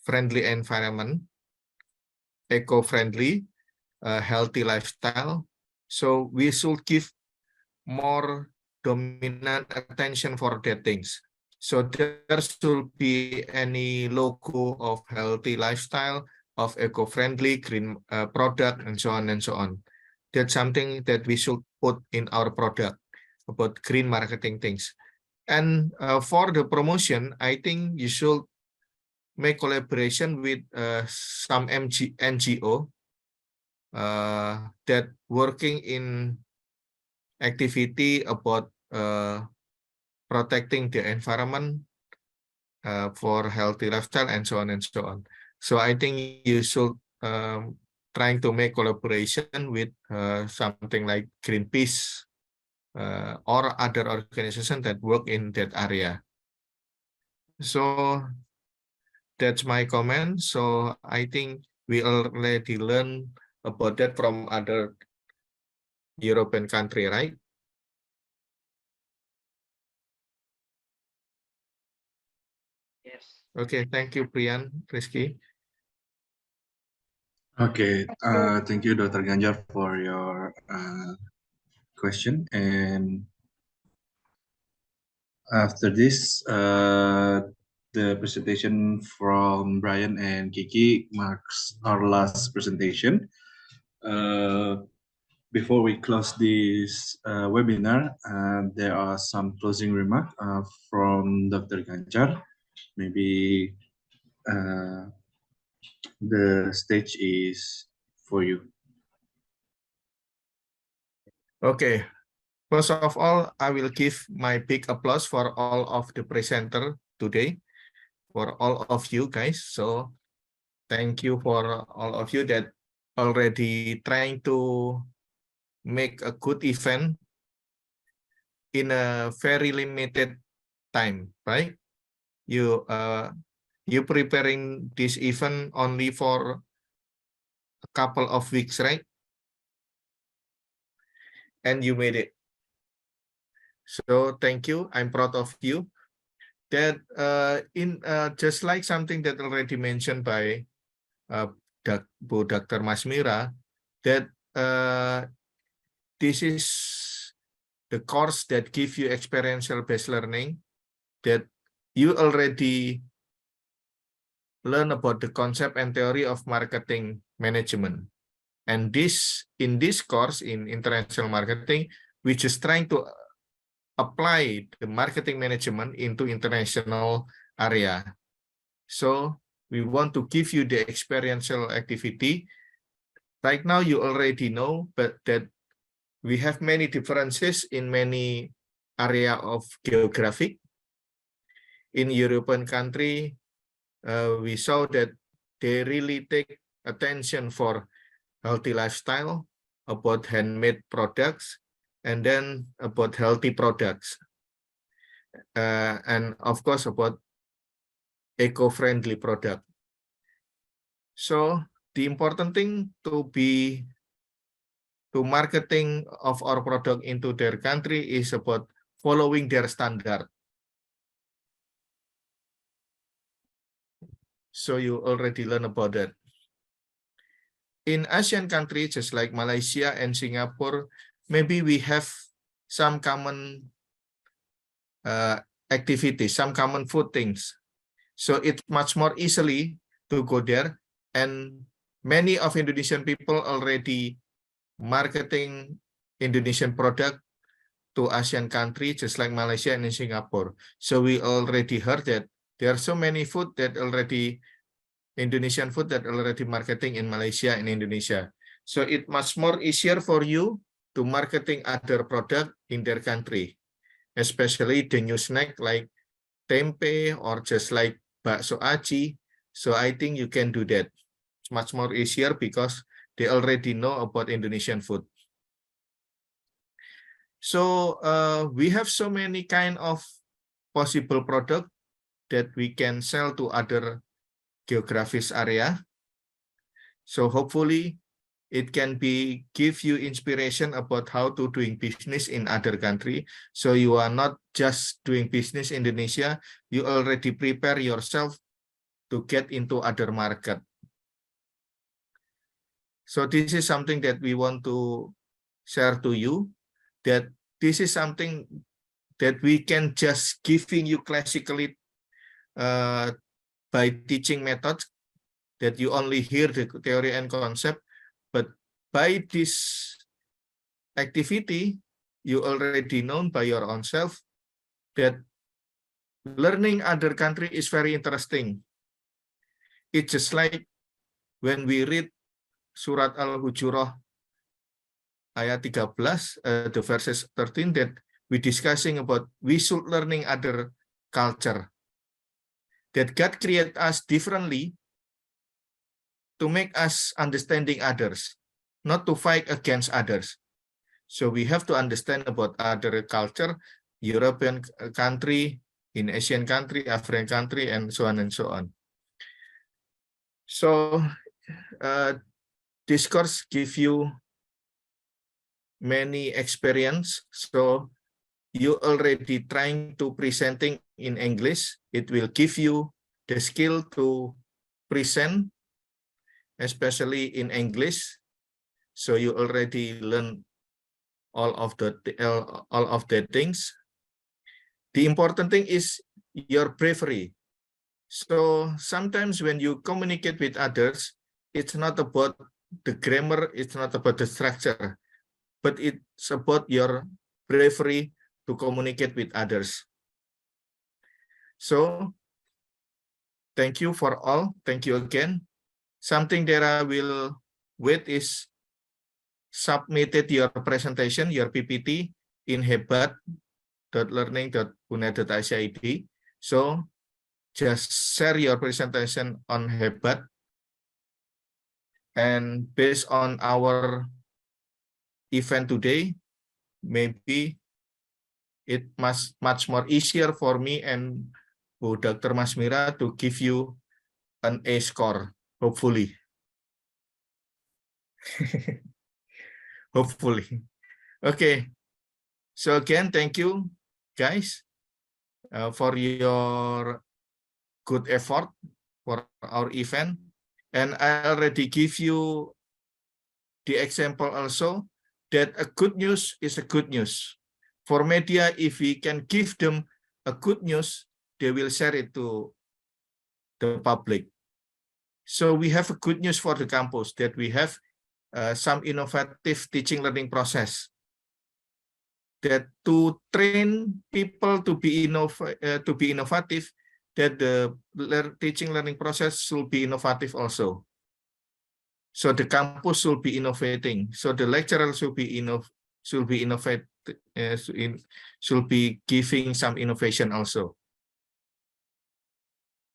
friendly environment, eco-friendly, healthy lifestyle. So we should give more dominant attention for that things. So there should be any logo of healthy lifestyle, of eco-friendly, green product, and so on and so on. That's something that we should put in our product about green marketing things. And for the promotion, I think you should make collaboration with some NGO that working in activity about protecting the environment for healthy lifestyle and so on and so on. So I think you should trying to make collaboration with something like Greenpeace or other organizations that work in that area. So that's my comment. So I think we already learned about that from other European country, right? Yes. Okay, thank you, Priyan, Rizky. Okay, thank you, Dr. Ganjar, for your question. And after this, the presentation from Brian and Kiki marks our last presentation. Before we close this webinar, there are some closing remarks from Dr. Ganjar. Maybe the stage is for you. Okay. First of all, I will give my big applause for all of the presenter today, for all of you guys. So thank you for all of you that already trying to make a good event in a very limited time, right? You preparing this event only for a couple of weeks, right? And you made it. So thank you. I'm proud of you. That just like something that already mentioned by Dr. Masmira, that this is the course that give you experiential based learning, that you already learn about the concept and theory of marketing management. And in this course in international marketing, we just trying to apply the marketing management into international area. So we want to give you the experiential activity. Right now, you already know, but that we have many differences in many area of geographic. In European country, we saw that they really take attention for healthy lifestyle, about handmade products, and then about healthy products. And of course, about eco-friendly product. So the important thing to marketing of our product into their country is about following their standard. So you already learned about that. In Asian countries, just like Malaysia and Singapore, maybe we have some common activities, some common food things. So it's much more easily to go there. And many of Indonesian people already marketing Indonesian product to Asian countries, just like Malaysia and Singapore. So we already heard that there are so many food that already Indonesian food that already marketing in Malaysia and Indonesia. So it's much more easier for you to marketing other product in their country, especially the new snack like tempe or just like bakso aci. So I think you can do that. It's much more easier because they already know about Indonesian food. So we have so many kind of possible product that we can sell to other geographic area. So hopefully it can give you inspiration about how to doing business in other country. So you are not just doing business in Indonesia, you already prepare yourself to get into other market. So this is something that we want to share to you, that this is something that we can just giving you classically by teaching methods, that you only hear the theory and concept, but by this activity, you already know by your own self that learning other country is very interesting. It's just like when we read Surat Al-Hujurah ayat 13, the verses 13, that we discussing about we should learning other culture. That God create us differently to make us understanding others, not to fight against others. So we have to understand about other culture, European country, in Asian country, African country, and so on and so on. So this course give you many experience. So you already trying to presenting in English. It will give you the skill to present, especially in English. So you already learn all of the things. The important thing is your bravery. So sometimes when you communicate with others, it's not about the grammar, it's not about the structure, but it's about your bravery to communicate with others. So thank you for all. Thank you again. Something that I will wait is submitted your presentation, your PPT in hebat.learning.unaid.id. So just share your presentation on Hebat. And based on our event today, maybe it much more easier for me and Dr. Masmira to give you an A score, hopefully. Hopefully. Okay. So again, thank you, guys, for your good effort for our event. And I already give you the example also that a good news is a good news. For media, if we can give them a good news, they will share it to the public. So we have a good news for the campus, that we have some innovative teaching learning process, that to train people to be innovative, that the teaching learning process should be innovative also. So the campus should be innovating. So the lecturer should be giving some innovation also.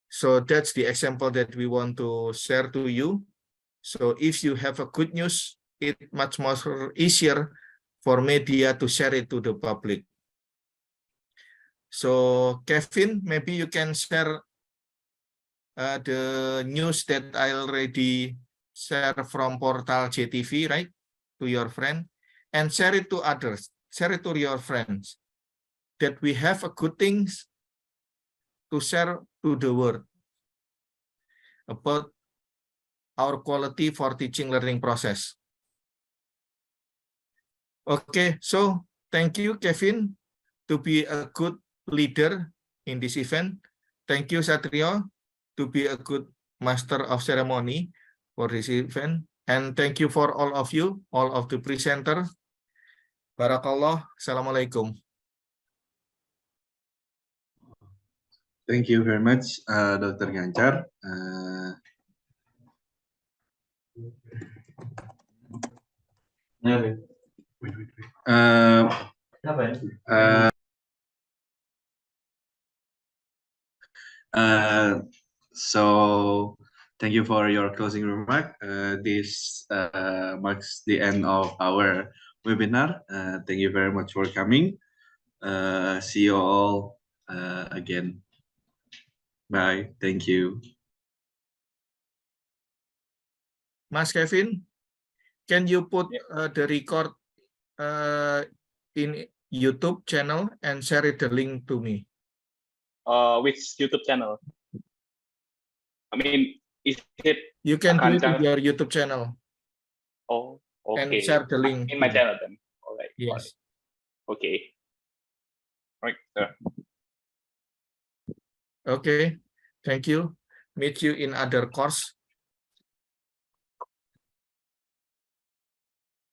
So that's the example that we want to share to you. So if you have a good news, it's much more easier for media to share it to the public. So Kevin, maybe you can share the news that I already share from portal JTV, right, to your friend, and share it to others, share it to your friends, that we have a good things to share to the world about our quality for teaching learning process. Okay, so thank you, Kevin, to be a good leader in this event. Thank you, Satrio, to be a good master of ceremony for this event. And thank you for all of you, all of the presenters. Barakallah. Assalamualaikum. Thank you very much, Dr. Ganjar. So thank you for your closing remark. This marks the end of our webinar. Thank you very much for coming. See you all again. Bye. Thank you. Mas Kevin, can you put the record in YouTube channel and share it the link to me? Which YouTube channel? I mean, is it? You can do it with your YouTube channel. Oh, okay. And share the link in my channel then. All right. Yes. All right. Okay. Right. Sir. Okay. Thank you. Meet you in other course.